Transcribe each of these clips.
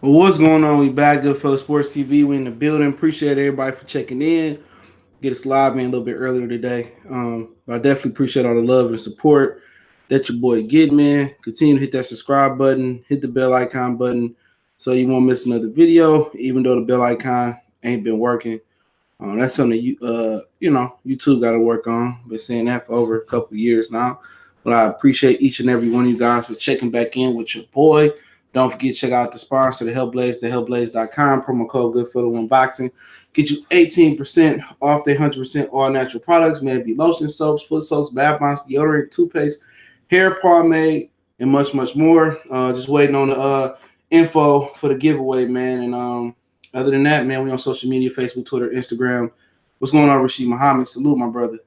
Well, what's going on? We back, Goodfellow Sports TV. We in the building. Appreciate everybody for checking in. Get us live man a little bit earlier today. But I definitely appreciate all the love and support that your boy get, man. Continue to hit that subscribe button, hit the bell icon button, so you won't miss another video. Even though the bell icon ain't been working, that's something YouTube got to work on. Been saying that for over a couple of years now. But I appreciate each and every one of you guys for checking back in with your boy. Don't forget to check out the sponsor, the Hellblaze, thehellblaze.com. Promo code GoodFootball1Boxing. Get you 18% off their 100% all natural products. Maybe lotion, soaps, foot soaps, bath bombs, deodorant, toothpaste, hair pomade, and much, much more. Just waiting on the info for the giveaway, man. And other than that, man, we on social media, Facebook, Twitter, Instagram. What's going on, Rasheed Muhammad? Salute, my brother.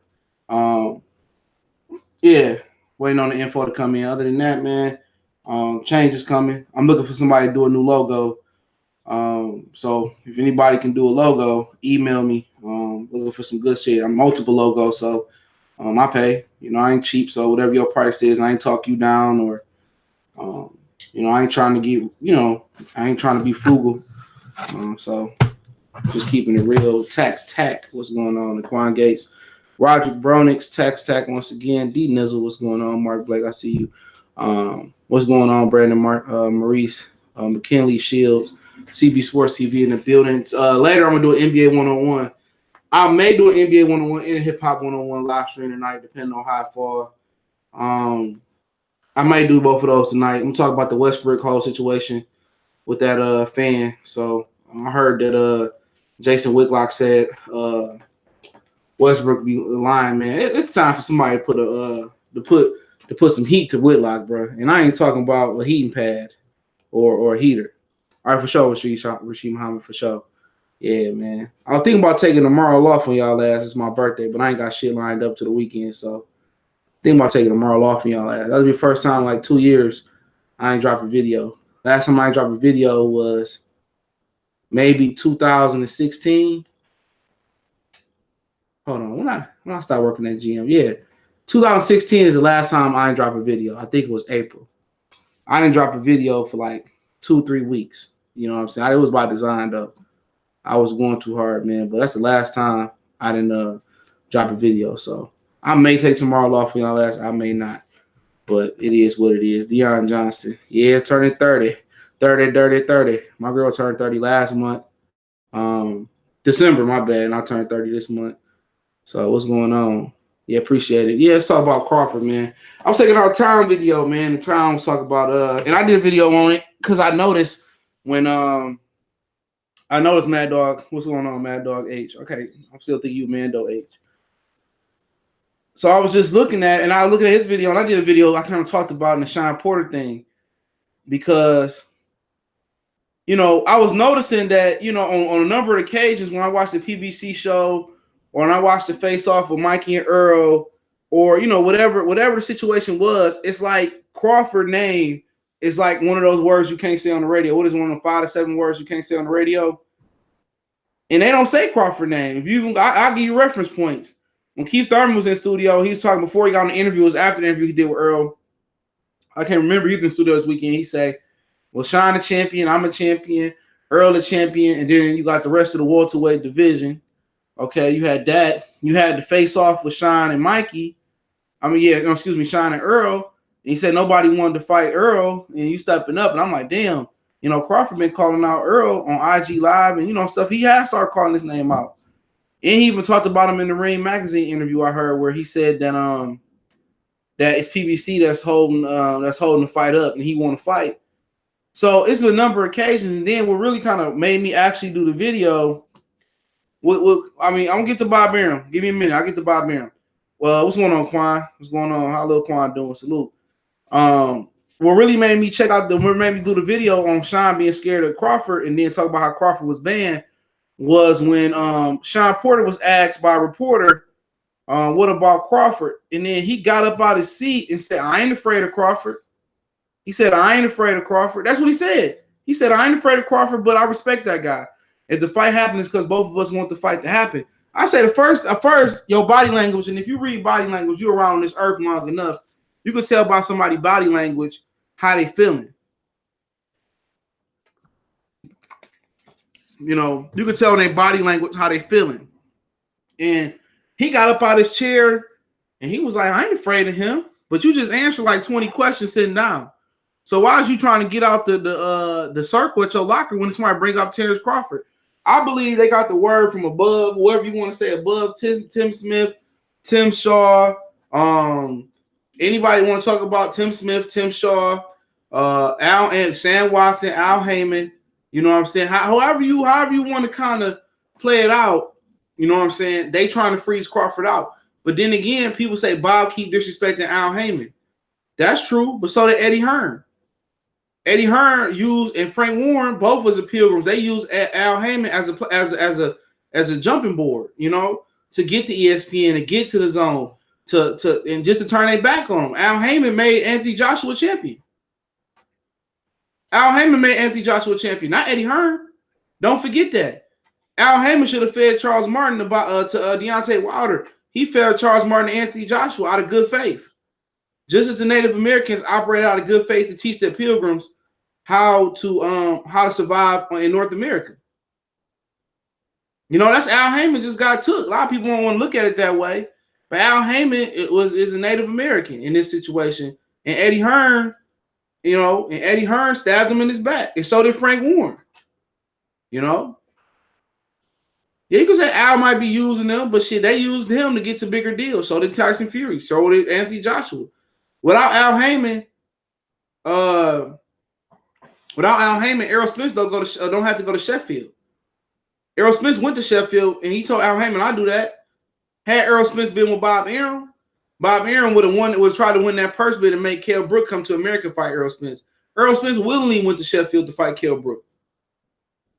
Um, yeah, waiting on the info to come in. Other than that, man, change is coming. I'm looking for somebody to do a new logo. So if anybody can do a logo, email me. Looking for some good shit. I'm multiple logos, so I pay. I ain't cheap, so whatever your price is, I ain't talk you down or I ain't trying to get I ain't trying to be frugal. So just keeping it real. Tax Tack, what's going on? Laquan Gates, Roderick Bronix, Tax Tack once again. D Nizzle, what's going on? Mark Blake, I see you. What's going on, Brandon Maurice, McKinley Shields, CB Sports TV in the building. Later, I'm gonna do an NBA 101. I may do an NBA 101 and a hip hop 101 live stream tonight, depending on how I fall. I might do both of those tonight. I'm talking about the Westbrook whole situation with that fan. So I heard that Jason Whitlock said Westbrook be lying, man. It's time for somebody to put some heat to Whitlock, bro. And I ain't talking about a heating pad or a heater. All right, for sure, Rasheed Muhammad, for sure. Yeah, man. I was thinking about taking tomorrow off on y'all ass. It's my birthday, but I ain't got shit lined up to the weekend, so think about taking tomorrow off on y'all ass. That'll be the first time in like 2 years I ain't dropped a video. Last time I dropped a video was maybe 2016. Hold on, when I started working at GM, yeah, 2016 is the last time I ain't dropped a video. I think it was April. I didn't drop a video for like 2-3 weeks. You know what I'm saying? It was by design though. I was going too hard, man. But that's the last time I didn't drop a video. So I may take tomorrow off for y'all ass. I may not. But it is what it is. Deion Johnson. Yeah, turning 30. 30, dirty, 30. My girl turned 30 last month. December, my bad. And I turned 30 this month. So what's going on? Yeah, appreciate it. Yeah, it's all about Crawford, man. I was taking our time video, man. The time was talking about and I did a video on it because I noticed when I noticed Mad Dog. What's going on, Mad Dog H? Okay, I'm still thinking you Mando H. So I was just looking at, and I looked at his video, and I did a video I kind of talked about in the Sean Porter thing because, I was noticing that, on a number of occasions when I watched the PBC show or when I watched the Face Off with Mikey and Earl or, whatever the situation was, it's like Crawford name is like one of those words you can't say on the radio. What is one of the 5 to 7 words you can't say on the radio? And they don't say Crawford name. If you, I'll give you reference points. When Keith Thurman was in studio, he was talking before he got on the interview. It was after the interview he did with Earl. I can't remember. He was in the studio this weekend. He said, well, Sean a champion, I'm a champion, Earl a champion, and then you got the rest of the welterweight division. Okay, you had that. You had the face off with Sean and Mikey. Sean and Earl. And he said nobody wanted to fight Earl, and you stepping up. And I'm like, damn, Crawford been calling out Earl on IG Live and, stuff. He has started calling his name out. And he even talked about him in the Ring magazine interview I heard where he said that that it's PBC that's holding the fight up and he want to fight. So it's a number of occasions. And then what really kind of made me actually do the video. I'm gonna get to Bob Arum. Give me a minute. I'll get to Bob Arum. Well, what's going on, Quan? What's going on? How little Quan doing? Salute. What really made me made me do the video on Sean being scared of Crawford and then talk about how Crawford was banned was when Sean Porter was asked by a reporter, what about Crawford? And then he got up out of his seat and said, I ain't afraid of Crawford. He said, I ain't afraid of Crawford. That's what he said. He said, I ain't afraid of Crawford, but I respect that guy. If the fight happens, it's because both of us want the fight to happen. I say at first, your body language, and if you read body language, you're around this earth long enough, you can tell by somebody's body language how they feeling. You know, you could tell in their body language how they feeling. And he got up out of his chair and he was like, I ain't afraid of him. But you just answered like 20 questions sitting down. So why is you trying to get out the circle at your locker when somebody bring up Terence Crawford? I believe they got the word from above, whoever you want to say above, Tim Smith, Tim Shaw. Anybody want to talk about Tim Smith, Tim Shaw, Al and Sam Watson, Al Heyman? You know what I'm saying? However you want to kind of play it out, you know what I'm saying? They trying to freeze Crawford out. But then again, people say Bob keep disrespecting Al Heyman. That's true, but so did Eddie Hearn. Eddie Hearn used and Frank Warren both was the Pilgrims. They used Al Heyman as a jumping board, you know, to get to ESPN, to get to the zone, and just to turn their back on him. Al Heyman made Anthony Joshua champion. Al Heyman made Anthony Joshua champion, not Eddie Hearn. Don't forget that. Al Heyman should have fed Charles Martin to Deontay Wilder. He fed Charles Martin and Anthony Joshua out of good faith. Just as the Native Americans operated out of good faith to teach their Pilgrims how to survive in North America. You know, that's Al Heyman just got took. A lot of people don't want to look at it that way. But Al Heyman is a Native American in this situation. And Eddie Hearn, you know, stabbed him in his back. And so did Frank Warren. You know? Yeah, you can say Al might be using them, but shit, they used him to get to bigger deals. So did Tyson Fury. So did Anthony Joshua. Without Al Heyman, Errol Spence don't have to go to Sheffield. Errol Spence went to Sheffield, and he told Al Heyman, "I'll do that." Had Errol Spence been with Bob Arum would try to win that purse bid and make Kell Brook come to America and fight Errol Spence. Errol Spence willingly went to Sheffield to fight Kell Brook.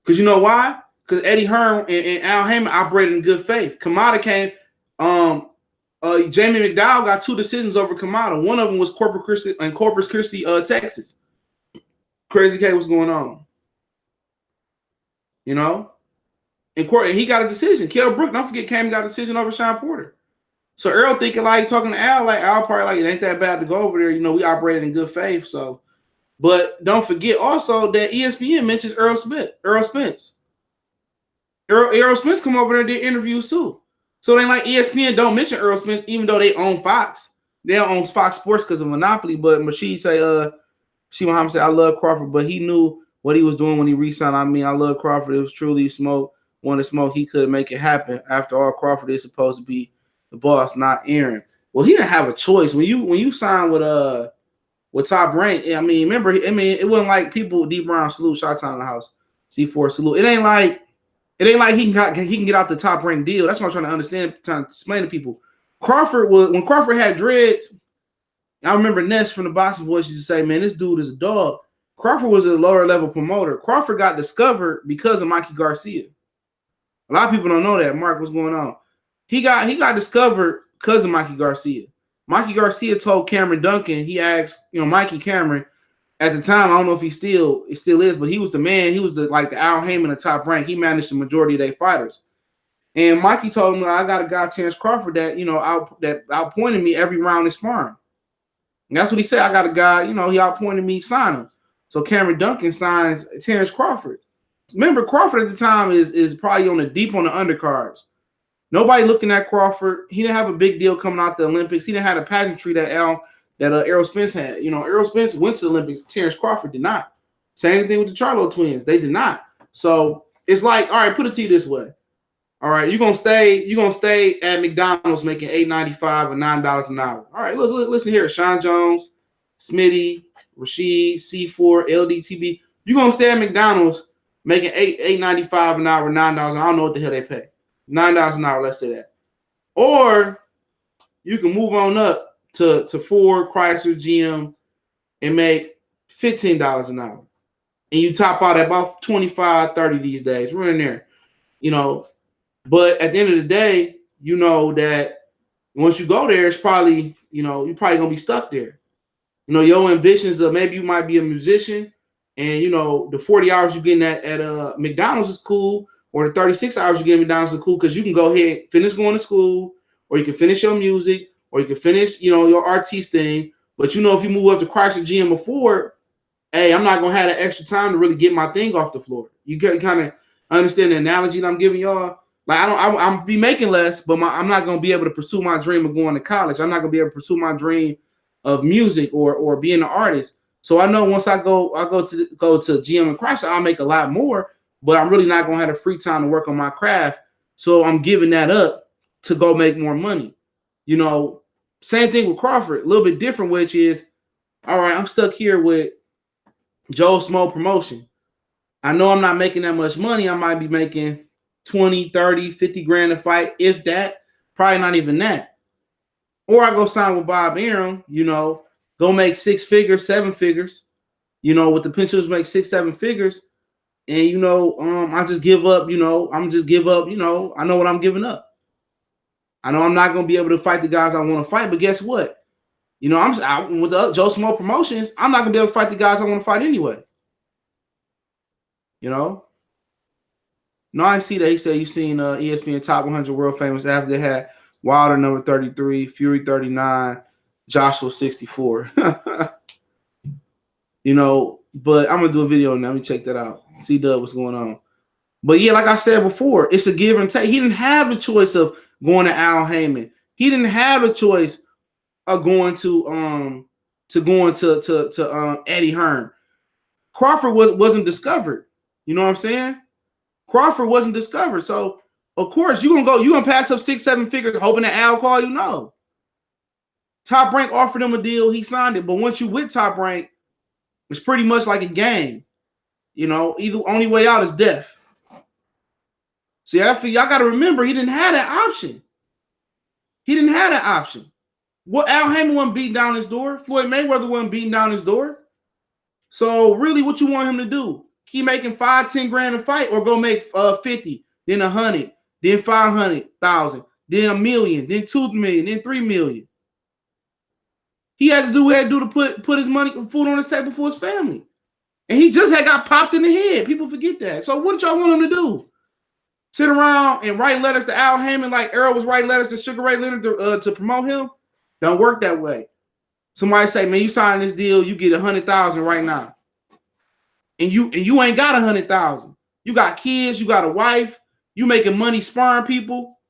Because you know why? Because Eddie Hearn and Al Heyman operated in good faith. Kamada came. Jamie McDowell got 2 decisions over Kamada. One of them was Corpus Christi, Texas. Crazy K, what's going on? You know? And he got a decision. Kell Brook, don't forget, came and got a decision over Sean Porter. So Earl thinking like talking to Al, like Al probably like it ain't that bad to go over there. You know, we operated in good faith. So, but don't forget also that ESPN mentions Errol Spence. Errol Spence come over there and did interviews too. So they like ESPN don't mention Errol Spence, even though they own Fox. They don't own Fox Sports because of monopoly. But Rashid say, She Muhammad said, I love Crawford, but he knew what he was doing when he re-signed. I mean, I love Crawford. It was truly smoke. Wanted smoke, he could make it happen. After all, Crawford is supposed to be the boss, not Aaron. Well, he didn't have a choice. When you signed with Top Rank, I mean, remember, it wasn't like people D Brown salute, shot time in the house, C4 salute. It ain't like he can get out the Top Rank deal. That's what I'm trying to understand, trying to explain to people. When Crawford had dreads, I remember Ness from the Boxing Voice used to say, man, this dude is a dog. Crawford was a lower level promoter. Crawford got discovered because of Mikey Garcia. A lot of people don't know that. Mark, what's going on? He got discovered because of Mikey Garcia. Mikey Garcia told Cameron Duncan, he asked, Mikey Cameron, at the time, I don't know if it still is, but he was the man. He was the Al Heyman of Top Rank. He managed the majority of their fighters. And Mikey told him, I got a guy, Terence Crawford, that outpointed me every round in sparring. And that's what he said. I got a guy, he outpointed me, sign him. So Cameron Duncan signs Terence Crawford. Remember, Crawford at the time is probably on the undercards. Nobody looking at Crawford. He didn't have a big deal coming out the Olympics. He didn't have a pageantry that Errol Spence had. Errol Spence went to the Olympics. Terence Crawford did not. Same thing with the Charlo twins. They did not. So it's like, all right, put it to you this way. All right, you're gonna stay at McDonald's making $8.95 or $9 an hour. All right, look, listen here. Sean Jones, Smitty, Rashid, C4, LDTB. You're gonna stay at McDonald's making $8.95 an hour, $9. I don't know what the hell they pay. $9 an hour, let's say that. Or you can move on up to Ford, Chrysler, GM, and make $15 an hour. And you top out at about 25, 30 these days. We're in there. But at the end of the day, you know that once you go there, it's probably, you're probably gonna be stuck there. Your ambitions of maybe you might be a musician, and the 40 hours you're getting at McDonald's is cool, or the 36 hours you get at McDonald's is cool because you can go ahead and finish going to school, or you can finish your music, or you can finish, your artiste thing. But if you move up to Chrysler, GM, or Ford, hey, I'm not gonna have that extra time to really get my thing off the floor. You kind of Understand the analogy that I'm giving y'all? Like I'm be making less, but I'm not gonna be able to pursue my dream of going to college. I'm not gonna be able to pursue my dream of music or being an artist. So I know once I go to GM and Chrysler, I'll make a lot more, but I'm really not gonna have the free time to work on my craft. So I'm giving that up to go make more money. You know, same thing with Crawford, a little bit different, which is, all right, I'm stuck here with Joe Smo Promotion. I know I'm not making that much money. I might be making 20, 30, 50 grand a fight, if that, probably not even that. Or I go sign with Bob Arum, you know, go make 6 figures, 7 figures, you know, with the potential to make 6, 7 figures. And, you know, I just give up, you know, I know what I'm giving up. I know I'm not going to be able to fight the guys I want to fight, but guess what? You know, I'm with the Joe Smo Promotions, I'm not going to be able to fight the guys I want to fight anyway. You know? No, I see that. He said you seen ESPN Top 100 World Famous after they had Wilder number 33, Fury 39, Joshua 64. You know, but I'm going to do a video on that. Let me check that out. See what's going on. But yeah, like I said before, it's a give and take. He didn't have the choice of going to Al Heyman. He didn't have the choice of going to Eddie Hearn. Crawford wasn't discovered. You know what I'm saying? Crawford wasn't discovered. So, of course, you're gonna pass up 6, 7 figures hoping that Al call you. No. Top Rank offered him a deal, he signed it. But once you with Top Rank, it's pretty much like a game. You know, either only way out is death. See, after y'all gotta remember, he didn't have that option. He didn't have that option. Well, Al Heyman wasn't beating down his door. Floyd Mayweather wasn't beating down his door. So really, what you want him to do? Keep making 5, 10 grand a fight, or go make 50, then 100, then 500,000, then $1 million, then 2 million, then 3 million. He had to do what he had to do to put his money, food on his table for his family. And he just had got popped in the head. People forget that. So what y'all want him to do? Sit around and write letters to Al Heyman like Errol was writing letters to Sugar Ray Leonard to promote him? Don't work that way. Somebody say, man, you sign this deal, you get 100,000 right now. And you ain't got 100,000. You got kids, you got a wife, you making money sparring people.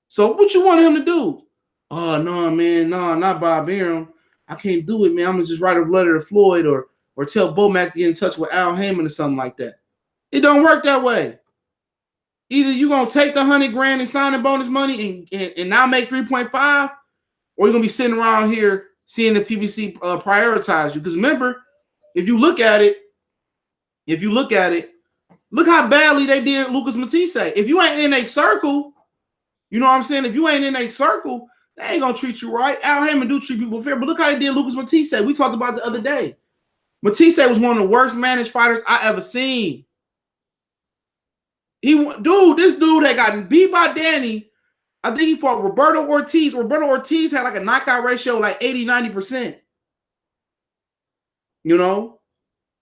So what you want him to do? Oh no, man, no, not Bob Arum. I can't do it, man. I'm gonna just write a letter to Floyd or tell Bomac to get in touch with Al Heyman or something like that. It don't work that way. Either you're gonna take the 100 grand and sign the bonus money and now make 3.5, or you're gonna be sitting around here seeing the PBC prioritize you. Because remember, if you look at it, look how badly they did Lucas Matisse. If you ain't in a circle, you know what I'm saying? If you ain't in a circle, they ain't gonna treat you right. Al Heyman do treat people fair, but look how they did Lucas Matisse. We talked about it the other day. Matisse was one of the worst managed fighters I ever seen. This dude had gotten beat by Danny. I think he fought Roberto Ortiz. Roberto Ortiz had like a knockout ratio like 80, 90%. You know?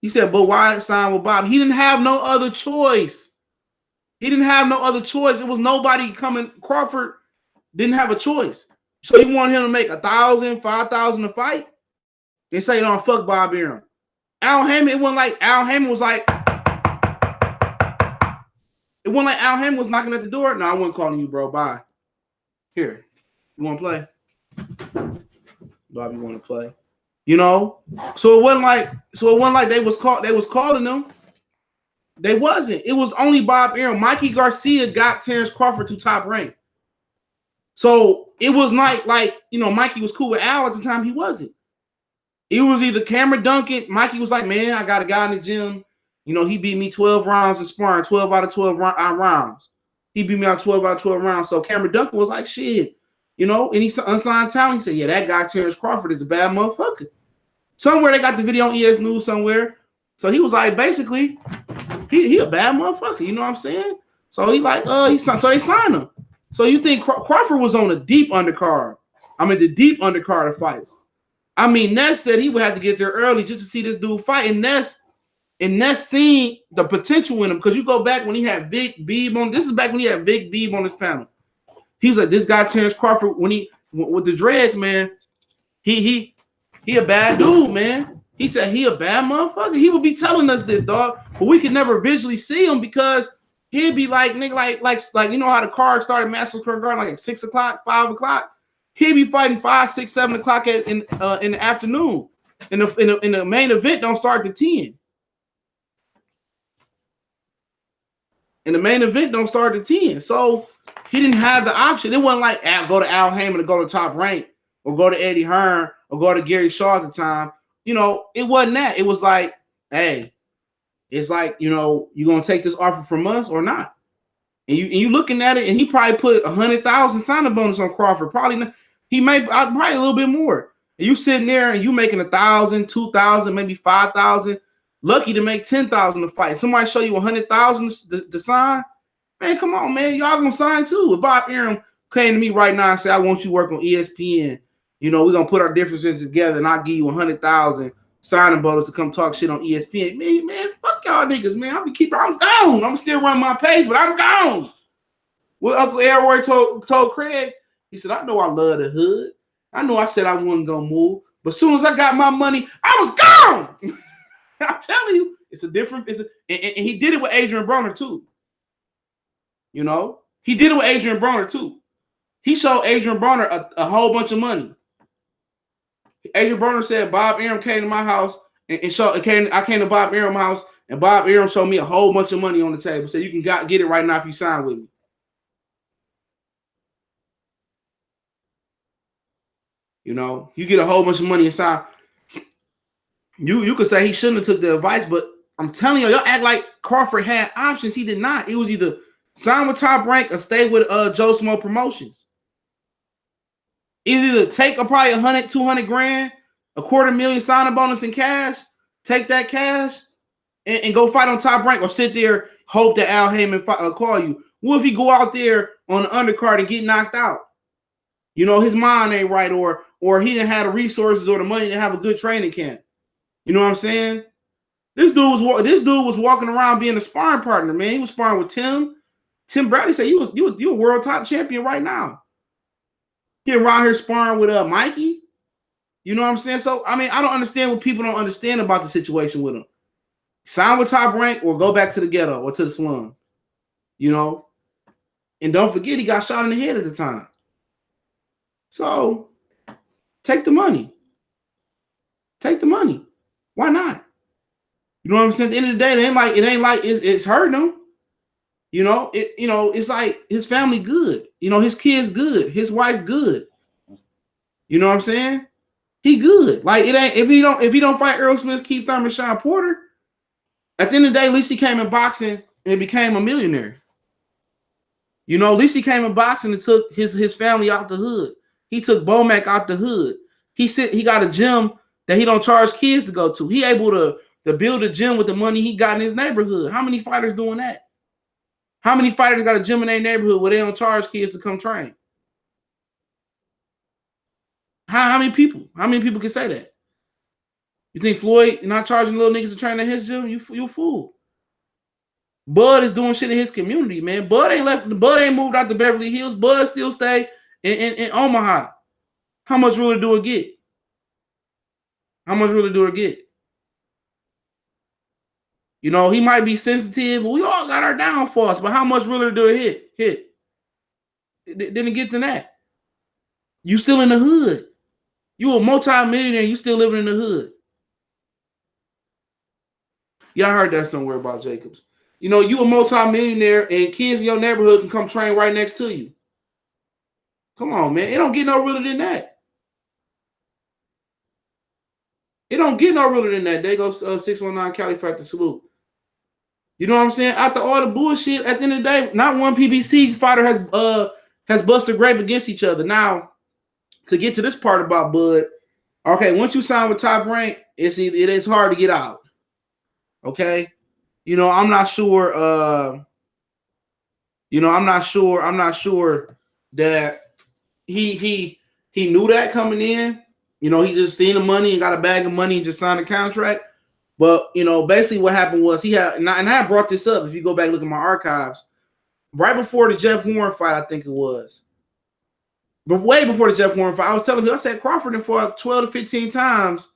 He said, but why sign with Bob? He didn't have no other choice. It was nobody coming. Crawford didn't have a choice. So you want him to make 1,000, 5,000 a fight? They say, no, fuck Bob Arum. Al Heyman, it wasn't like Al Heyman was knocking at the door. No, I wasn't calling you, bro. Bye. Here. You want to play? Bob, you want to play? You know? So it wasn't like they was calling them. They wasn't. It was only Bob Arum. Mikey Garcia got Terence Crawford to Top Rank. So it was not like, you know, Mikey was cool with Al at the time. He wasn't. It was either Cameron Duncan. Mikey was like, man, I got a guy in the gym. You know, he beat me 12 rounds in sparring, 12 out of 12 rounds. He beat me out 12 out of 12 rounds. So Cameron Duncan was like, shit. You know, and he's unsigned talent. He said, yeah, that guy, Terence Crawford, is a bad motherfucker. Somewhere they got the video on ES News somewhere. So he was like, basically, he a bad motherfucker. You know what I'm saying? So he like, so they signed him. So you think Crawford was on a deep undercard? I mean, the deep undercard of fights. I mean, Ness said he would have to get there early just to see this dude fight. And Ness seen the potential in him, because you go back when he had Vic Beebe on. This is back when he had Vic Beebe on this panel. He was like, this guy Terence Crawford, when he with the dreads, man, he a bad dude, man. He said he a bad motherfucker. He would be telling us this, dog, but we could never visually see him because He'd be like, nigga, like you know how the card started Madison Square Garden like at 6 o'clock, 5 o'clock. He'd be fighting 5, 6, 7 o'clock in the afternoon. And the main event don't start at 10. And the main event don't start at 10. So he didn't have the option. It wasn't like go to Al Heyman to go to Top Rank or go to Eddie Hearn or go to Gary Shaw at the time. You know, it wasn't that. It was like, hey, it's like, you know, you gonna take this offer from us or not? And you looking at it, and he probably put 100,000 signing bonus on Crawford. Probably not, he may probably a little bit more. And you sitting there and you making 1,000, 2,000, maybe 5,000. Lucky to make 10,000 to fight. Somebody show you 100,000 to sign. Man, come on, man. Y'all gonna sign too. If Bob Arum came to me right now and said, I want you to work on ESPN, you know, we're gonna put our differences together and I'll give you 100,000 signing bonus to come talk shit on ESPN. Man, fuck y'all niggas, man. I'm gone. I'm still running my page, but I'm gone. What Uncle Elroy told Craig, he said, I know I love the hood. I know I said I wasn't gonna move, but as soon as I got my money, I was gone. I'm telling you, it's a different. And he did it with Adrian Broner too. You know, he did it with Adrian Broner too. He showed Adrian Broner a whole bunch of money. Adrian Broner said Bob Arum came to my house and I came to Bob Arum's house and Bob Arum showed me a whole bunch of money on the table. Said you can get it right now if you sign with me. You know, you get a whole bunch of money and sign. You could say he shouldn't have took the advice, but I'm telling you, y'all act like Crawford had options. He did not. It was either sign with Top Rank or stay with Joe Smo Promotions. Either take probably 100, 200 grand, $250,000 signing bonus in cash, take that cash and go fight on Top Rank, or sit there, hope that Al Heyman call you. What if he go out there on the undercard and get knocked out? You know, his mind ain't right, or he didn't have the resources or the money to have a good training camp. You know what I'm saying? This dude was walking around being a sparring partner, man. He was sparring with Tim. Tim Bradley said you a world top champion right now. He around here sparring with Mikey. You know what I'm saying? So I mean, I don't understand what people don't understand about the situation with him. Sign with Top Rank or go back to the ghetto or to the slum. You know? And don't forget he got shot in the head at the time. So take the money. Take the money. Why not? You know what I'm saying? At the end of the day, it ain't like it's hurting him. You know, it's like his family good. You know, his kids good, his wife good. You know what I'm saying? He good. Like it ain't if he don't fight Earl Smith, Keith Thurman, Sean Porter. At the end of the day, at least he came in boxing and became a millionaire. You know, at least he came in boxing and took his family out the hood. He took Bomac out the hood. He got a gym that he don't charge kids to go to. He able to build a gym with the money he got in his neighborhood. How many fighters doing that? How many fighters got a gym in their neighborhood where they don't charge kids to come train? How many people? How many people can say that? You think Floyd not charging little niggas to train at his gym? You a fool. Bud is doing shit in his community, man. Bud ain't moved out to Beverly Hills. Bud still stay in Omaha. How much really do it get? How much really do it get? You know, he might be sensitive, but we all got our downfalls. But how much really do it hit? It didn't get to that. You still in the hood. You a multi-millionaire, you still living in the hood. Y'all heard that somewhere about Jacobs. You know, you a multi-millionaire and kids in your neighborhood can come train right next to you. Come on, man. It don't get no realer than that. It don't get no realer than that. There goes 619 Cali Factor salute. You know what I'm saying? After all the bullshit, at the end of the day, not one PBC fighter has busted grape against each other. Now, to get to this part about Bud, okay, once you sign with Top Rank, it is hard to get out. Okay, you know I'm not sure. I'm not sure that he knew that coming in. You know, he just seen the money and got a bag of money and just signed a contract. But, you know, basically what happened was and I brought this up. If you go back and look at my archives, right before the Jeff Horn fight, I think it was. But way before the Jeff Horn fight, I was telling you, I said Crawford and fought 12 to 15 times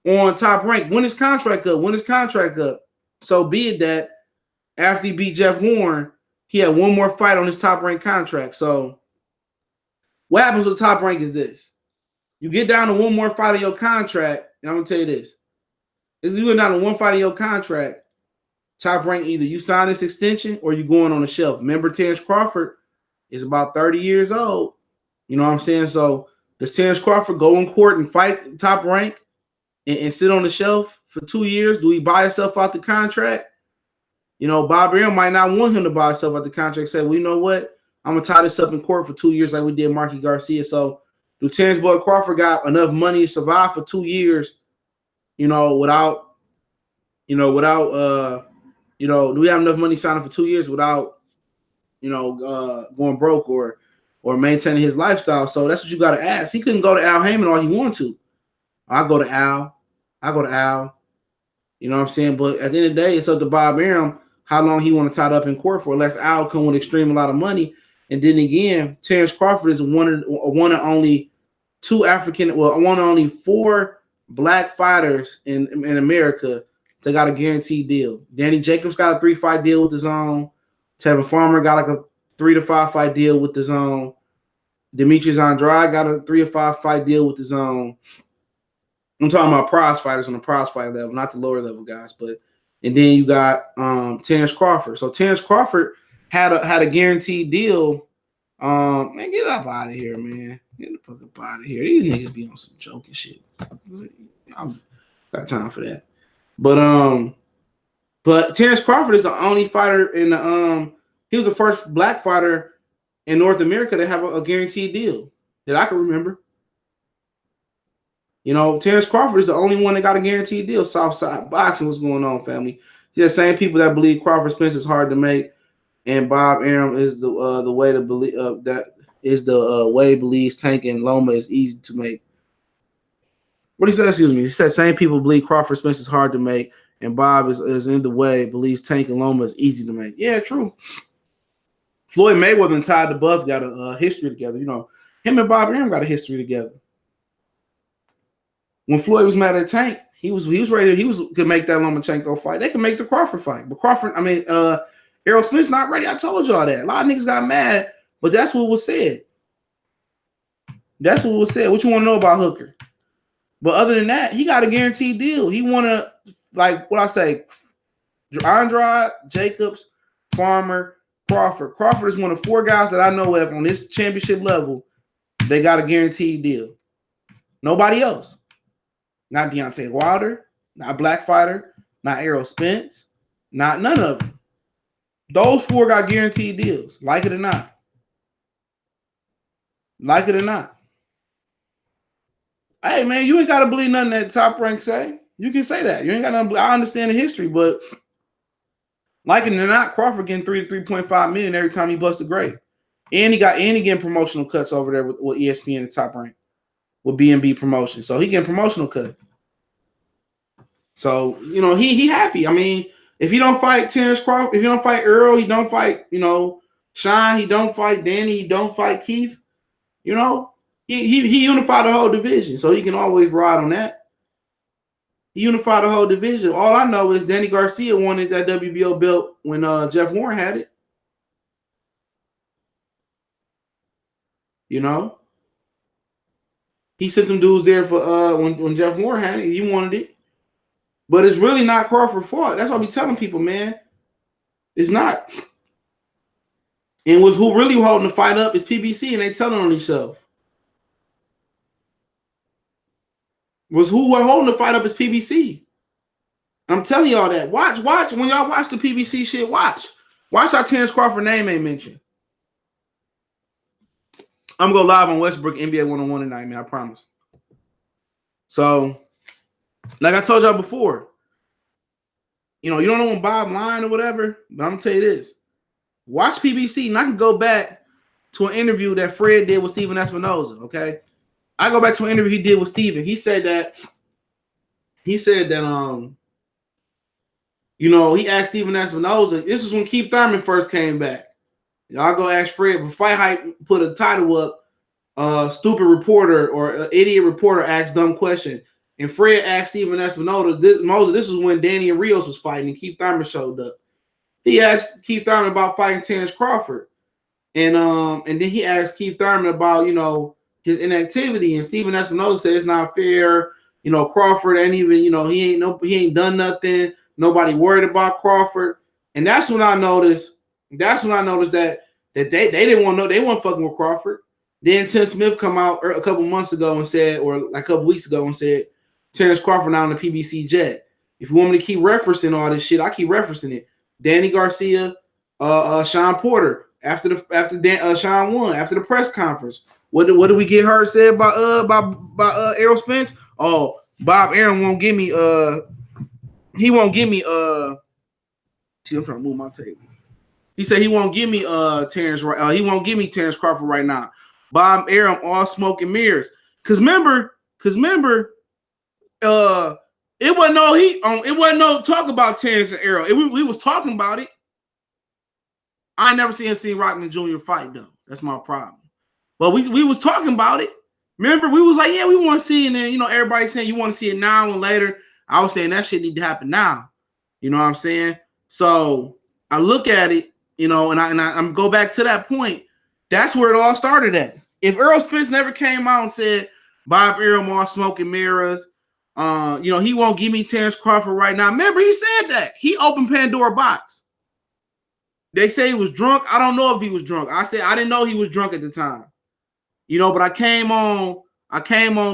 on Top Rank. When his contract up. So be it that after he beat Jeff Horn, he had one more fight on his top rank contract. So what happens with top rank is this. You get down to one more fight on your contract, and I'm going to tell you this. If you get down to one fight on your contract, top rank, either you sign this extension or you going on the shelf. Remember, Terence Crawford is about 30 years old. You know what I'm saying? So does Terence Crawford go in court and fight top rank and sit on the shelf for 2 years? Do he buy himself out the contract? You know, Bob Arum might not want him to buy himself out the contract. Say, well, you know what? I'm going to tie this up in court for 2 years like we did Marky Garcia. So do Terence Bud Crawford got enough money to survive for 2 years, without, do we have enough money signing for 2 years without, going broke or maintaining his lifestyle? So that's what you got to ask. He couldn't go to Al Heyman all he wanted to. I go to Al. You know what I'm saying? But at the end of the day, it's up to Bob Arum how long he want to tie it up in court for, unless Al come with extreme a lot of money. And then again, Terence Crawford is one and only one of only 4 black fighters in America that got a guaranteed deal. Danny Jacobs got a 3-fight deal with DAZN. Tevin Farmer got like a 3 to 5 fight deal with DAZN. Demetrius Andrade got a 3 to 5 fight deal with DAZN. I'm talking about prize fighters on the prize fight level, not the lower level guys. And then you got Terence Crawford. So Terence Crawford had a guaranteed deal. Man, get up out of here, man. Get the fuck up out of here. These niggas be on some joking shit. I got time for that. But Terence Crawford is the only fighter in the he was the first black fighter in North America to have a guaranteed deal that I can remember. Terence Crawford is the only one that got a guaranteed deal. Southside Boxing, what's going on, family? Yeah, same people that believe Crawford Spence is hard to make, and Bob Arum is the way to believe that is the way he believes Tank and Loma is easy to make. What he said? Excuse me. He said same people believe Crawford Spence is hard to make, and Bob is in the way believes Tank and Loma is easy to make. Yeah, true. Floyd Mayweather and Ty DeBuff got a history together. Him and Bob Arum got a history together. When Floyd was mad at Tank, he was ready. He could make that Lomachenko fight. They could make the Crawford fight, but Errol Smith's not ready. I told y'all that. A lot of niggas got mad, but that's what was said. What you want to know about Hooker? But other than that, he got a guaranteed deal. He want to, like what I say, Andrade, Jacobs, Farmer, Crawford. Crawford is one of 4 guys that I know of on this championship level. They got a guaranteed deal. Nobody else. Not Deontay Wilder, not Black Fighter, not Errol Spence, not none of them. Those 4 got guaranteed deals, like it or not. Like it or not. Hey, man, you ain't got to believe nothing that Top Rank say. You can say that. You ain't got to. I understand the history, but like it or not, Crawford getting $3 to $3.5 million every time he busts a grape, and he getting promotional cuts over there with ESPN and Top Rank with B&B promotion. So he getting promotional cut. So he happy. I mean, if he don't fight Terence Crawford, if he don't fight Earl, he don't fight Sean, he don't fight Danny, he don't fight Keith. He unified the whole division, so he can always ride on that. He unified the whole division. All I know is Danny Garcia wanted that WBO belt when Jeff Warren had it. He sent them dudes there for when Jeff Warren had it. He wanted it. But it's really not Crawford's fault. That's what I be telling people, man. It's not. And who really holding the fight up is PBC, and they telling on themselves. Who holding the fight up is PBC. I'm telling y'all that. Watch. When y'all watch the PBC shit, watch. Watch how Terence Crawford name ain't mentioned. I'm going to go live on Westbrook NBA 101 tonight, man. I promise. So, like I told y'all before, you don't know when Bob lying or whatever, but I'm going to tell you this. Watch PBC, and I can go back to an interview that Fred did with Steven Espinoza, okay? I go back to an interview he did with Steven. He said that he asked Steven Espinoza. This is when Keith Thurman first came back. I'll go ask Fred, but Fight Hype put a title up, stupid reporter or idiot reporter asked dumb question. And Fred asked Steven Espinoza, this was when Danny and Rios was fighting and Keith Thurman showed up. he asked Keith Thurman about fighting Terence Crawford. And then he asked Keith Thurman about, you know, his inactivity. And Stephen Espinosa said it's not fair. You know, Crawford ain't even, you know, he ain't done nothing. Nobody worried about Crawford. And that's when I noticed. That's when I noticed that they didn't want to know, they weren't fucking with Crawford. Then Tim Smith come out a couple months ago and said, or like a couple weeks ago and said, Terence Crawford now on the PBC jet. If you want me to keep referencing all this shit, I keep referencing it. Danny Garcia, Sean Porter, after Sean won, after the press conference. What did we get her said about Errol Spence? Oh, Bob Aaron won't give me he won't give me see, I'm trying to move my table. He said he won't give me Terence he won't give me Terence Crawford right now. Bob Aaron all smoke and mirrors. Cause remember, it wasn't no talk about Terence and Errol. We was talking about it. I never seen Rockman Jr. fight though. That's my problem. But we was talking about it. Remember, we was like, yeah, we want to see, and then you know, everybody saying you want to see it now and later. I was saying that shit need to happen now. You know what I'm saying? So I look at it, you know, and I'm go back to that point. That's where it all started at. If Errol Spence never came out and said Bob Aaron all smoke and mirrors, you know, he won't give me Terence Crawford right now. Remember, he said that. He opened Pandora box. They say he was drunk. I don't know if he was drunk. I said I didn't know he was drunk at the time. You know, but I came on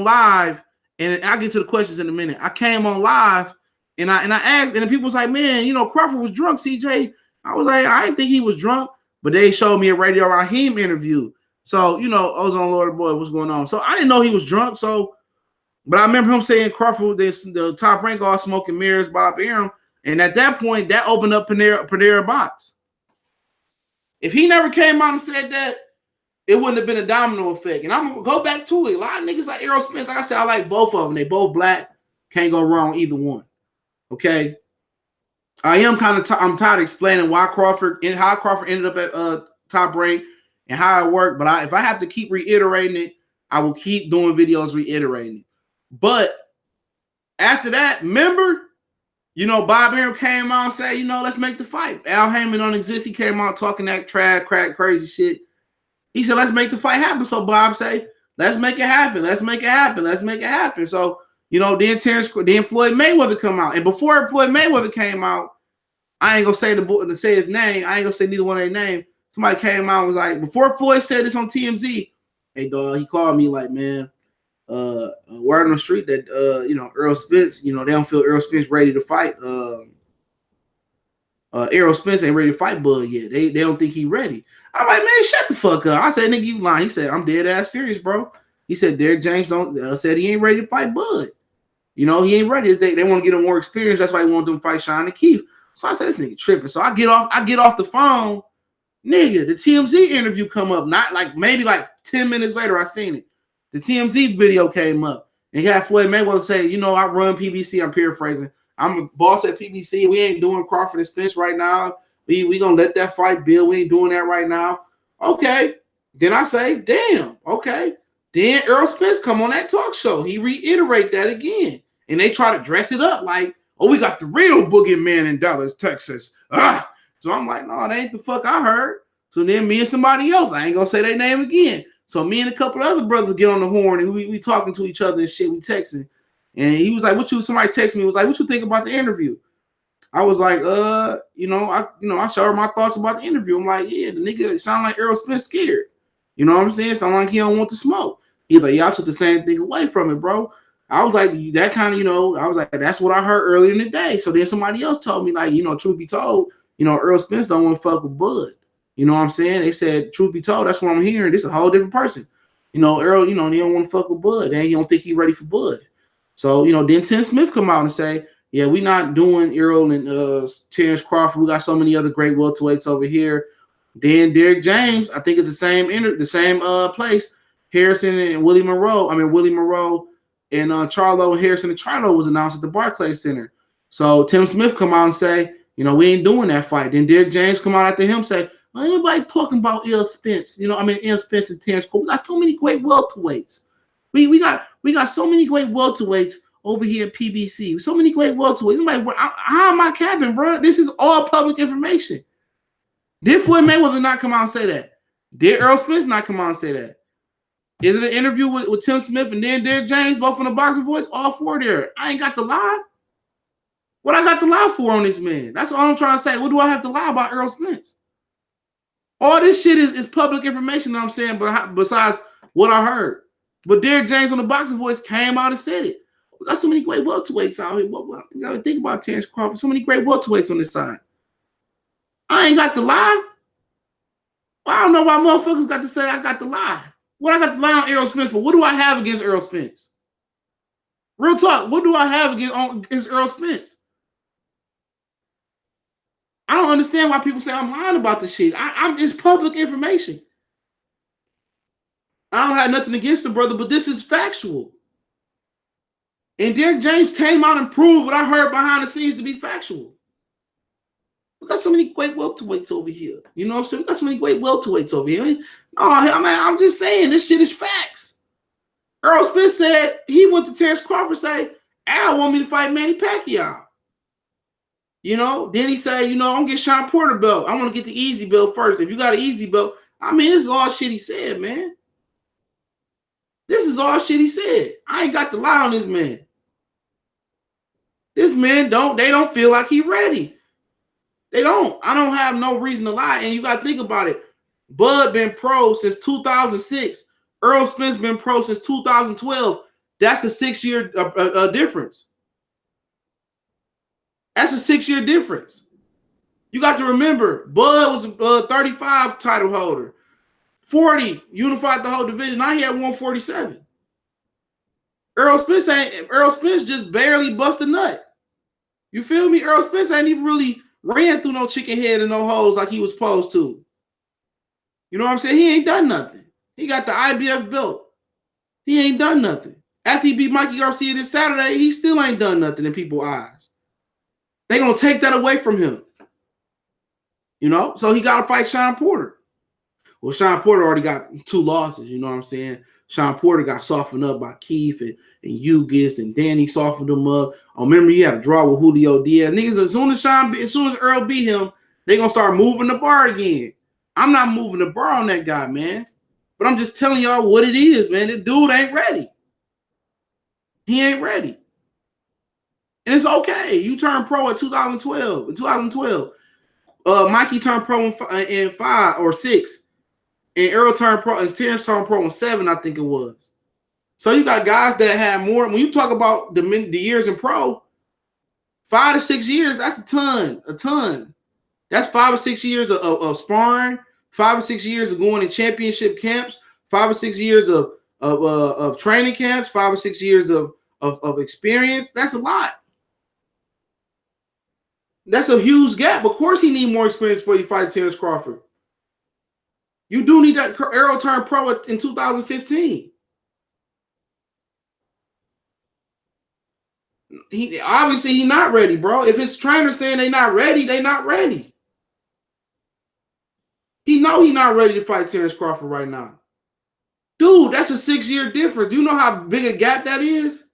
live, and I'll get to the questions in a minute. I came on live and I asked, and the people was like, man, you know, Crawford was drunk, CJ. I was like, I didn't think he was drunk, but they showed me a Radio Raheem interview. So, you know, Ozone Lord boy, what's going on? So I didn't know he was drunk. So, but I remember him saying Crawford, the top rank all smoking mirrors, Bob Aaron. And at that point, that opened up Panera box. If he never came out and said that, it wouldn't have been a domino effect. And I'm going to go back to it. A lot of niggas like Errol Spence, like I said, I like both of them. They both black. Can't go wrong either one. Okay? I'm tired of explaining why Crawford and how Crawford ended up at top rank and how it worked. But if I have to keep reiterating it, I will keep doing videos reiterating it. But after that, remember, you know, Bob Aaron came out and said, you know, let's make the fight. Al Heyman don't exist. He came out talking that trash, crack, crazy shit. He said, let's make the fight happen. So Bob say, let's make it happen. Let's make it happen. Let's make it happen. So, you know, then Floyd Mayweather come out. And before Floyd Mayweather came out, I ain't gonna say his name. I ain't gonna say neither one of their names. Somebody came out and was like, before Floyd said this on TMZ, hey dog, he called me like, man, word on the street that you know, Errol Spence, you know, they don't feel Errol Spence ready to fight. Errol Spence ain't ready to fight Bud yet. They don't think he ready. I'm like, man, shut the fuck up. I said, nigga, you lying. He said, I'm dead ass serious, bro. He said, Derek James said he ain't ready to fight Bud. You know, he ain't ready. They want to get him more experience. That's why he want them to fight Sean and Keith. So I said, this nigga tripping. So I get off the phone, nigga. The TMZ interview come up. Not like maybe like 10 minutes later, I seen it. The TMZ video came up, and he had Floyd Mayweather say, you know, I run PBC. I'm paraphrasing. I'm a boss at PBC. We ain't doing Crawford and Spence right now. We gonna let that fight build. We ain't doing that right now. Okay. Then I say, damn. Okay. Then Errol Spence come on that talk show. He reiterate that again, and they try to dress it up like, oh, we got the real boogeyman in Dallas, Texas. So I'm like, no, that ain't the fuck I heard. So then me and somebody else, I ain't gonna say their name again. So me and a couple of other brothers get on the horn, and we talking to each other and shit. We texting. And he was like, somebody texted me, was like, what you think about the interview? I was like, I showed my thoughts about the interview. I'm like, yeah, the nigga sound like Errol Spence scared. You know what I'm saying? Sound like he don't want to smoke. He's like, y'all took the same thing away from it, bro. I was like, that kind of, you know, I was like, that's what I heard earlier in the day. So then somebody else told me, like, you know, truth be told, you know, Errol Spence don't want to fuck with Bud. You know what I'm saying? They said, truth be told, that's what I'm hearing. This is a whole different person. You know, Errol, you know, he don't want to fuck with Bud. And he don't think he ready for Bud. So, you know, then Tim Smith come out and say, yeah, we not doing Errol and Terence Crawford. We got so many other great welterweights over here. Then Derek James, I think it's the same place. Harrison and Willie Monroe and Charlo and Harrison and Charlo was announced at the Barclays Center. So Tim Smith come out and say, you know, we ain't doing that fight. Then Derek James come out after him say, well, anybody talking about Errol Spence? You know, Errol Spence and Terence Crawford. We got so many great welterweights. We got so many great welterweights over here at PBC. So many great welterweights. I'm like, how am I capping, bro? This is all public information. Did Floyd Mayweather not come out and say that? Did Earl Spence not come out and say that? Is it an interview with Tim Smith and then Derek James, both on the Boxing Voice? All four there. I ain't got to lie. What I got to lie for on this man? That's all I'm trying to say. What do I have to lie about Earl Spence? All this shit is public information, I'm saying, but besides what I heard. But Derek James on the Boxing Voice came out and said it. We got so many great welterweights out here. You got to think about Terence Crawford. So many great welterweights on this side. I ain't got to lie. Well, I don't know why motherfuckers got to say I got to lie. What I got to lie on Earl Spence for? What do I have against Earl Spence? Real talk. What do I have against Earl Spence? I don't understand why people say I'm lying about this shit. It's public information. I don't have nothing against the brother, but this is factual. And Derek James came out and proved what I heard behind the scenes to be factual. We got so many great welterweights over here. You know what I'm saying? We got so many great welterweights over here. I'm just saying, this shit is facts. Earl Spence said he went to Terence Crawford and say, Al want me to fight Manny Pacquiao. You know, then he said, I'm going to get Sean Porter belt. I want to get the easy belt first. If you got an easy belt, this is all shit he said, man. This is all shit he said. I ain't got to lie on this man. This man they don't feel like he ready. They don't. I don't have no reason to lie. And you got to think about it. Bud been pro since 2006. Earl Spence been pro since 2012. That's a 6-year difference. That's a 6-year difference. You got to remember, Bud was a 35 title holder. 40 unified the whole division. Now he had 147. Earl Spence just barely bust a nut. You feel me? Earl Spence ain't even really ran through no chicken head and no holes like he was supposed to. You know what I'm saying? He ain't done nothing. He got the IBF belt. He ain't done nothing. After he beat Mikey Garcia this Saturday, he still ain't done nothing in people's eyes. They gonna take that away from him. So he got to fight Sean Porter. Well, Sean Porter already got 2 losses. You know what I'm saying? Sean Porter got softened up by Heath and Ugis, and Danny softened him up. I remember he had a draw with Julio Diaz. Niggas, as soon as Earl beat him, they gonna start moving the bar again. I'm not moving the bar on that guy, man. But I'm just telling y'all what it is, man. This dude ain't ready. He ain't ready. And it's okay. You turned pro at 2012. In 2012, Mikey turned pro in 5 or 6. And Earl turned pro, and Terence turned pro in 7, I think it was. So you got guys that have more. When you talk about the years in pro, 5 to 6 years, that's a ton. That's 5 or 6 years of sparring, 5 or 6 years of going to championship camps, 5 or 6 years of training camps, 5 or 6 years of experience. That's a lot. That's a huge gap. Of course, he need more experience before you fight Terence Crawford. You do need that. Earl turned pro in 2015. He not ready, bro. If his trainer saying they not ready, they not ready. He know he not ready to fight Terence Crawford right now. Dude, that's a 6-year difference. Do you know how big a gap that is?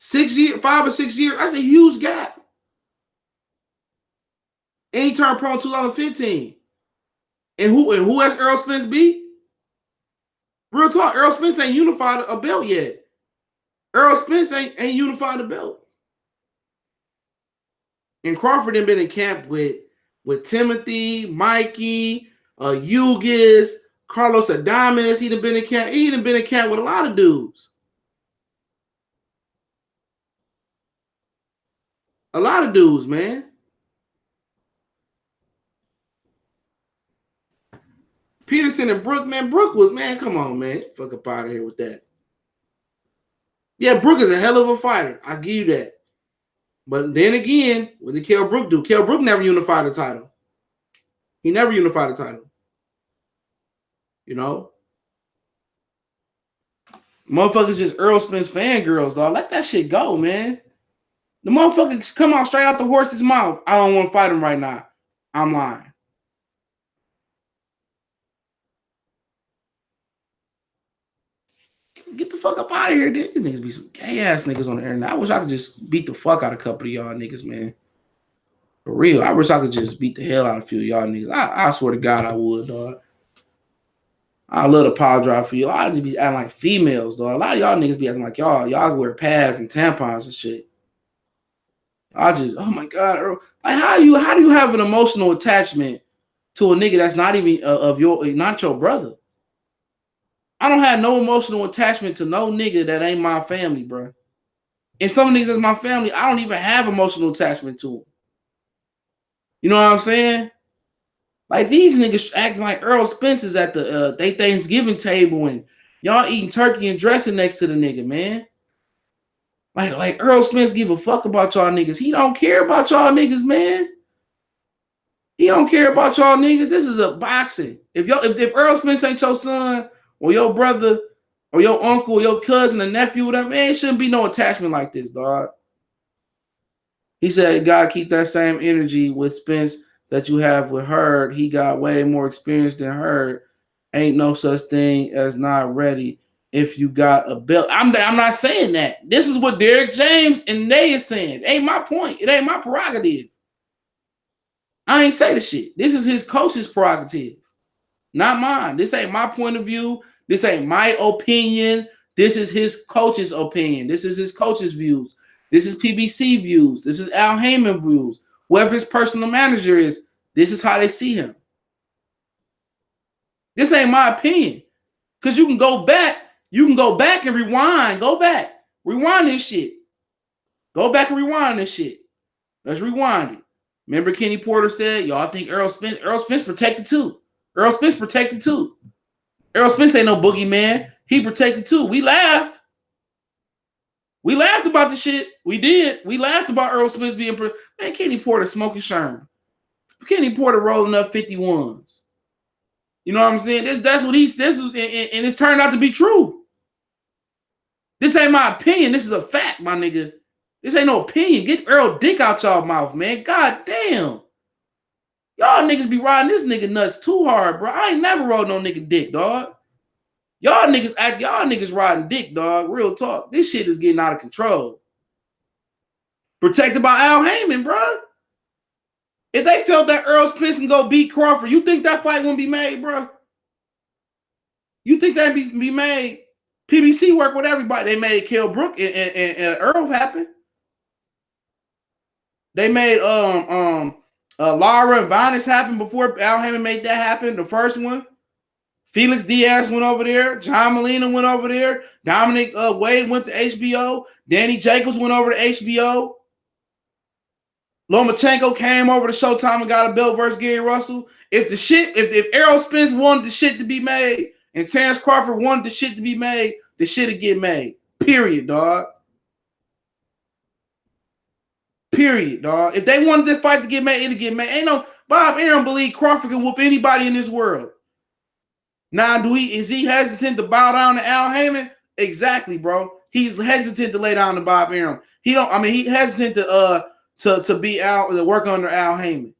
5 or 6 years. That's a huge gap. And he turned pro in 2015. And who has Earl Spence beat? Real talk, Earl Spence ain't unified a belt yet. Earl Spence ain't unified a belt. And Crawford ain't been in camp with Timothy, Mikey, Ugis, Carlos Adames. He done been in camp. He done been in camp with a lot of dudes. A lot of dudes, man. Peterson and Brook, man. Brook was, man, come on, man. Fuck up out of here with that. Yeah, Brook is a hell of a fighter. I give you that. But then again, what did Kell Brook do? Kell Brook never unified the title. He never unified the title. Motherfuckers just Earl Spence fangirls, dog. Let that shit go, man. The motherfuckers come out straight out the horse's mouth. I don't want to fight him right now. I'm lying. get the fuck up out of here. These niggas be some gay ass niggas on the internet. I wish I could just beat the fuck out of a couple of y'all niggas, man. For real. I wish I could just beat the hell out of a few of y'all niggas. I swear to God I would, dog. I love the power drive for you. I just be acting like females, dog. A lot of y'all niggas be acting like y'all wear pads and tampons and shit. I just, oh my God, Earl. Like how do you have an emotional attachment to a nigga that's not even not your brother? I don't have no emotional attachment to no nigga that ain't my family, bro. And some niggas that's my family, I don't even have emotional attachment to them. You know what I'm saying? Like these niggas acting like Earl Spencer's at the they Thanksgiving table and y'all eating turkey and dressing next to the nigga, man. Like Earl Spence give a fuck about y'all niggas. He don't care about y'all niggas, man. He don't care about y'all niggas. This is a boxing. If Earl Spence ain't your son or your brother or your uncle or your cousin or nephew, whatever, man, it shouldn't be no attachment like this, dog. He said, God, keep that same energy with Spence that you have with Hurd. He got way more experience than Hurd. Ain't no such thing as not ready if you got a belt. I'm not saying that. This is what Derek James and Nay is saying. It ain't my point. It ain't my prerogative. I ain't say the shit. This is his coach's prerogative, not mine. This ain't my point of view. This ain't my opinion. This is his coach's opinion. This is his coach's views. This is PBC views. This is Al Heyman views. Whoever his personal manager is, this is how they see him. This ain't my opinion. Because you can go back and rewind. Go back. Rewind this shit. Go back and rewind this shit. Let's rewind it. Remember Kenny Porter said, y'all think Earl Spence protected too. Earl Spence protected too. Earl Spence ain't no boogeyman. He protected too. We laughed. We laughed about the shit. We did. We laughed about Earl Spence being man, Kenny Porter smoking Sherm. Kenny Porter rolling up 51s. You know what I'm saying? That's what this is, and it's turned out to be true. This ain't my opinion. This is a fact, my nigga. This ain't no opinion. Get Earl dick out y'all mouth, man. God damn. Y'all niggas be riding this nigga nuts too hard, bro. I ain't never rode no nigga dick, dog. Y'all niggas riding dick, dog. Real talk. This shit is getting out of control. Protected by Al Heyman, bro. If they felt that Earl Spence can go beat Crawford, you think that fight wouldn't be made, bro? You think that'd be made? PBC work with everybody. They made Kell Brook and Earl happen. They made Lara and Vinus happen before Al Heyman made that happen. The first one. Felix Diaz went over there. John Molina went over there. Dominic Wade went to HBO. Danny Jacobs went over to HBO. Lomachenko came over to Showtime and got a belt versus Gary Russell. If Errol Spence wanted the shit to be made and Terence Crawford wanted the shit to be made, the shit would get made. Period, dog. Period, dog. If they wanted the fight to get made, it'll get made. Ain't no Bob Arum believe Crawford can whoop anybody in this world. Now, is he hesitant to bow down to Al Heyman? Exactly, bro. He's hesitant to lay down to Bob Arum. He hesitant to be out to work under Al Heyman.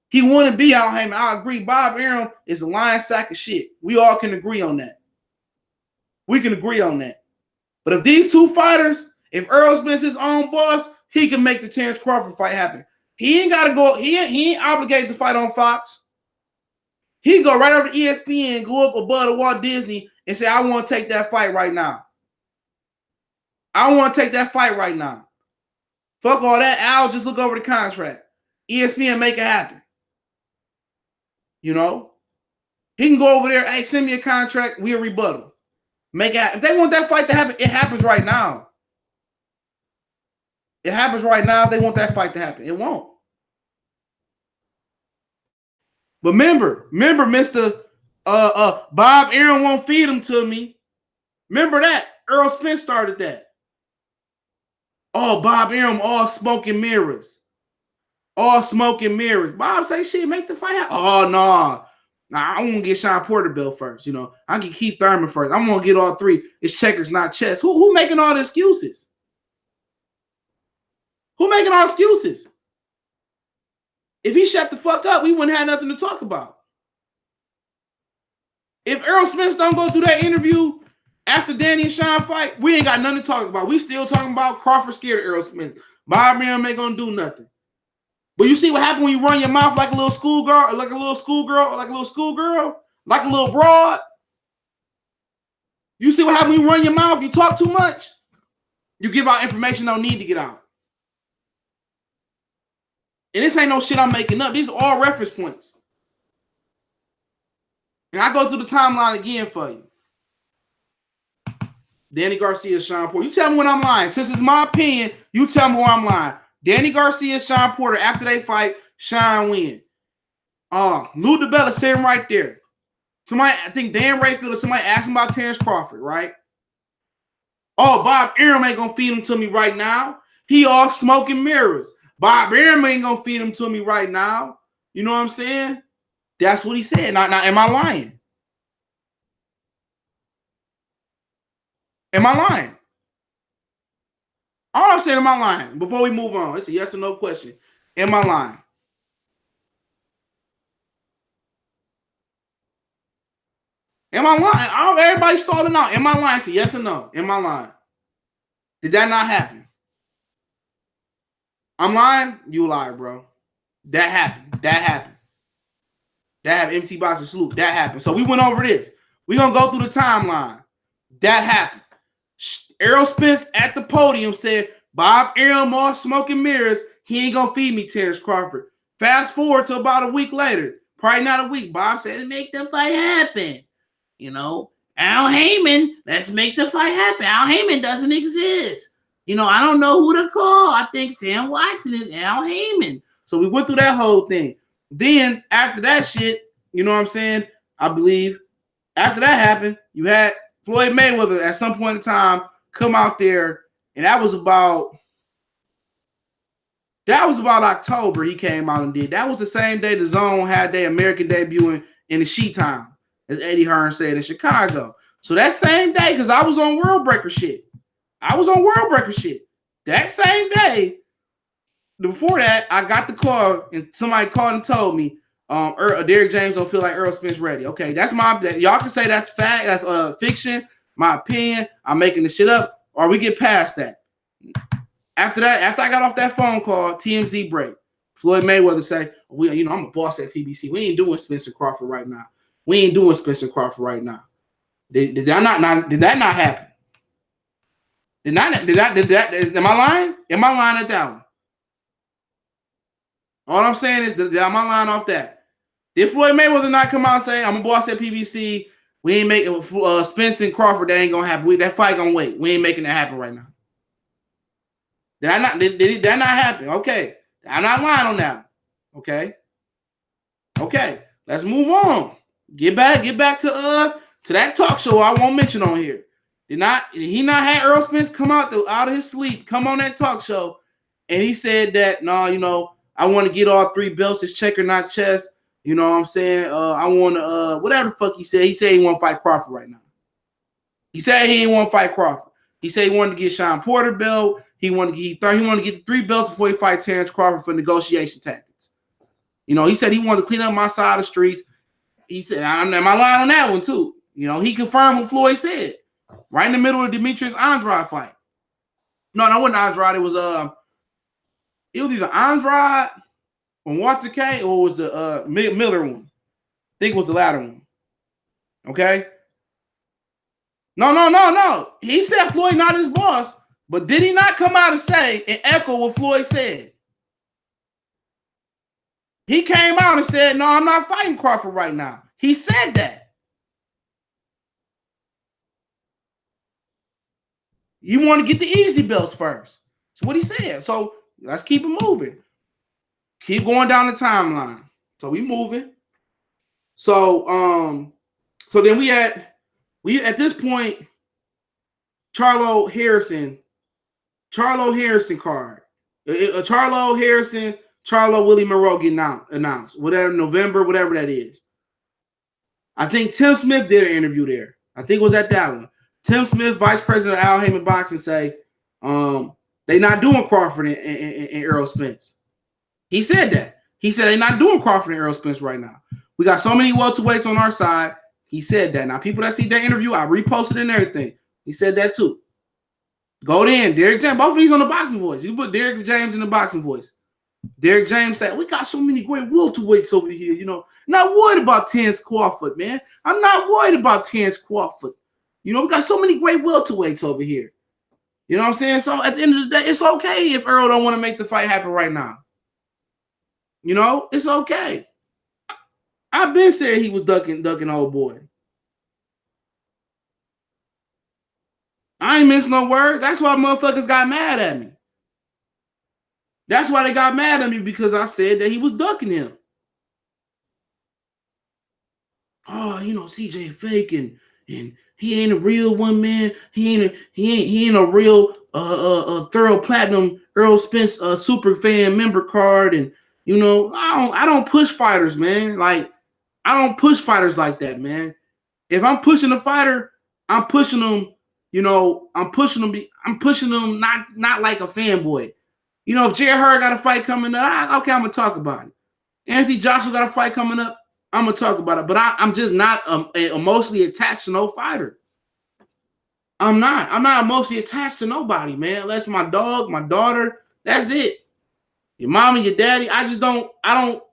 He wouldn't be Al Heyman. I agree. Bob Arum is a lying sack of shit. We all can agree on that. We can agree on that. But if these two fighters, if Earl Spence his own boss, he can make the Terence Crawford fight happen. He ain't got to go. He ain't obligated to fight on Fox. He can go right over to ESPN, go up above the Walt Disney and say, I want to take that fight right now. I want to take that fight right now. Fuck all that. I'll just look over the contract. ESPN make it happen. You know? He can go over there, hey, send me a contract, we'll rebuttal. Make it happen. If they want that fight to happen, it happens right now. It happens right now if they want that fight to happen. It won't. But remember, Mr. Bob Arum won't feed him to me. Remember that. Earl Spence started that. Oh, Bob Arum, all smoke and mirrors. All smoke and mirrors. Bob say, shit, make the fight happen. Oh, no. Nah, I want to get Sean Porter Bill first. You know, I get Keith Thurman first. I'm going to get all three. It's checkers, not chess. Who making all the excuses? Who making all the excuses? If he shut the fuck up, we wouldn't have nothing to talk about. If Earl Spence don't go through that interview After Danny and Sean fight, we ain't got nothing to talk about. We still talking about Crawford scared of Errol Spence. Bob Arum ain't gonna do nothing. But you see what happened when you run your mouth like a little schoolgirl, like a little schoolgirl, like a little broad. You see what happened when you run your mouth? You talk too much. You give out information don't need to get out. And this ain't no shit I'm making up. These are all reference points. And I go through the timeline again for you. Danny Garcia, Sean Porter. You tell me when I'm lying. Since it's my opinion, you tell me where I'm lying. Danny Garcia, Sean Porter, after they fight, Sean win. Lou DiBella sitting right there. Somebody, I think Dan Rayfield or somebody asked him about Terence Crawford, right? Oh, Bob Arum ain't gonna feed him to me right now. He all smoke and mirrors. Bob Arum ain't gonna feed him to me right now. You know what I'm saying? That's what he said. Now, am I lying? Am I lying? All I'm saying, am I lying? Before we move on, it's a yes or no question. Am I lying? Am I lying? Everybody's stalling out. Am I lying? Say yes or no. Am I lying? Did that not happen? I'm lying? You lie, bro. That happened. That happened. That happened. MC Boxer Salute. That happened. So we went over this. We're going to go through the timeline. That happened. Errol Spence at the podium said, Bob Arum all smoking mirrors. He ain't going to feed me, Terence Crawford. Fast forward to about a week later. Probably not a week. Bob said, make the fight happen. You know, Al Heyman, let's make the fight happen. Al Heyman doesn't exist. You know, I don't know who to call. I think Sam Watson is Al Heyman. So we went through that whole thing. Then after that shit, you know what I'm saying? I believe after that happened, you had Floyd Mayweather at some point in time come out there, and that was about October he came out and did. That was the same day the Zone had their American debut in the She Time, as Eddie Hearn said, in Chicago. So that same day, because I was on World Breaker shit. That same day, before that, I got the call, and somebody called and told me, Derrick James don't feel like Errol Spence ready. Okay, that's y'all can say that's fact, that's fiction, my opinion, I'm making the shit up, or we get past that. After I got off that phone call, TMZ break. Floyd Mayweather say, I'm a boss at PBC. We ain't doing Spencer Crawford right now. Did that not happen? Am I lying? Am I lying at that one? All I'm saying is, am I lying off that? Did Floyd Mayweather not come out and say, I'm a boss at PBC, we ain't making Spence and Crawford, that ain't gonna happen. That fight gonna wait. We ain't making that happen right now. Did that not happen? Okay. I'm not lying on that. Okay. Let's move on. Get back to that talk show I won't mention on here. Did he not have Errol Spence come out of his sleep, come on that talk show, and he said that, no, I want to get all 3 belts. It's checker, not chess. You know what I'm saying? I want to, whatever the fuck he said. He said he want to fight Crawford right now. He said he didn't want to fight Crawford. He said he wanted to get Sean Porter belt. He wanted to get the 3 belts before he fight Terence Crawford for negotiation tactics. You know, he said he wanted to clean up my side of the streets. He said, am I lying on that one too? You know, he confirmed what Floyd said. Right in the middle of the Demetrius Andrade fight. No, that wasn't Andrade. It was either Andrade or Walter K, or it was the Miller one. I think it was the latter one. Okay. No. He said Floyd not his boss, but did he not come out and say and echo what Floyd said? He came out and said, no, I'm not fighting Crawford right now. He said that. You want to get the easy belts first. That's what he said. So let's keep it moving. Keep going down the timeline. So we moving. So then we at this point, Charlo Harrison card. Charlo Harrison, Charlo Willie Monroe getting announced. Whatever, November, whatever that is. I think Tim Smith did an interview there. I think it was at that one. Tim Smith, vice president of Al Heyman Boxing, say they not doing Crawford and Errol Spence. He said that. He said they not doing Crawford and Errol Spence right now. We got so many welterweights on our side. He said that. Now, people that see that interview, I reposted and everything. He said that too. Go then, Derrick James. Both of these on the boxing voice. You put Derrick James in the boxing voice. Derrick James said, we got so many great welterweights over here, you know. Not worried about Terence Crawford, man. I'm not worried about Terence Crawford. You know, we got so many great welterweights over here. You know what I'm saying? So at the end of the day, it's okay if Earl don't want to make the fight happen right now. You know, it's okay. I've been saying he was ducking old boy. I ain't missed no words. That's why motherfuckers got mad at me. That's why they got mad at me, because I said that he was ducking him. Oh, you know, CJ fake and he ain't a real one, man. He ain't a real thorough platinum Earl Spence super fan member card. And you know, I don't push fighters, man. Like, I don't push fighters like that, man. If I'm pushing a fighter, I'm pushing them, you know, I'm pushing them not like a fanboy. You know, if Jared Hurd got a fight coming up, okay, I'm gonna talk about it. Anthony Joshua got a fight coming up, I'm gonna talk about it. But I'm just not emotionally attached to no fighter. I'm not emotionally attached to nobody, man. Unless my dog, my daughter, that's it. Your mom and your daddy, I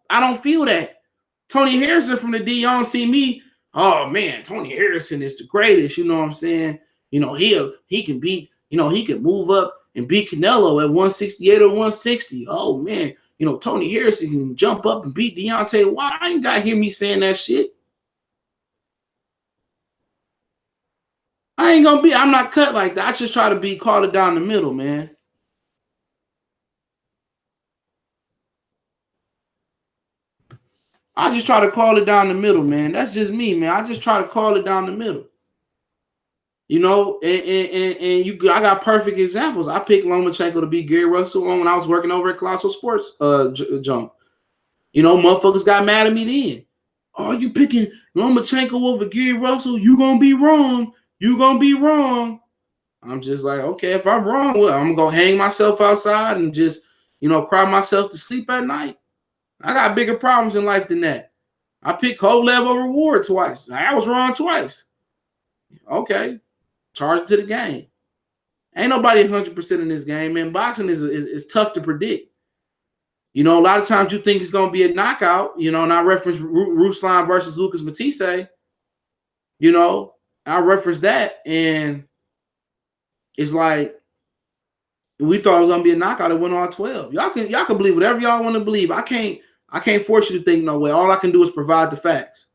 don't feel that. Tony Harrison from the D, y'all don't see me. Oh man, Tony Harrison is the greatest. You know what I'm saying? You know, he can beat, you know, he can move up and beat Canelo at 168 or 160. Oh man, you know, Tony Harrison can jump up and beat Deontay Wilder. I ain't got to hear me saying that shit. I'm not cut like that. I just try to call it down the middle, man. I just try to call it down the middle, man. That's just me, man. I just try to call it down the middle. You know, and I got perfect examples. I picked Lomachenko to beat Gary Russell on when I was working over at Colossal Sports Jump. You know, motherfuckers got mad at me then. Oh, you picking Lomachenko over Gary Russell? You gonna be wrong. You gonna be wrong. I'm just like, okay, if I'm wrong, well, I'm gonna hang myself outside and just, you know, cry myself to sleep at night. I got bigger problems in life than that. I picked Kovalev over Ward twice. I was wrong twice. Okay, charge it to the game. Ain't nobody 100% in this game, man. Boxing is tough to predict. You know, a lot of times you think it's going to be a knockout, you know, and I reference Ruslan versus Lucas Matisse. You know, I reference that, and it's like, we thought it was going to be a knockout. It went on 12. Y'all can believe whatever y'all want to believe. I can't force you to think no way. All I can do is provide the facts.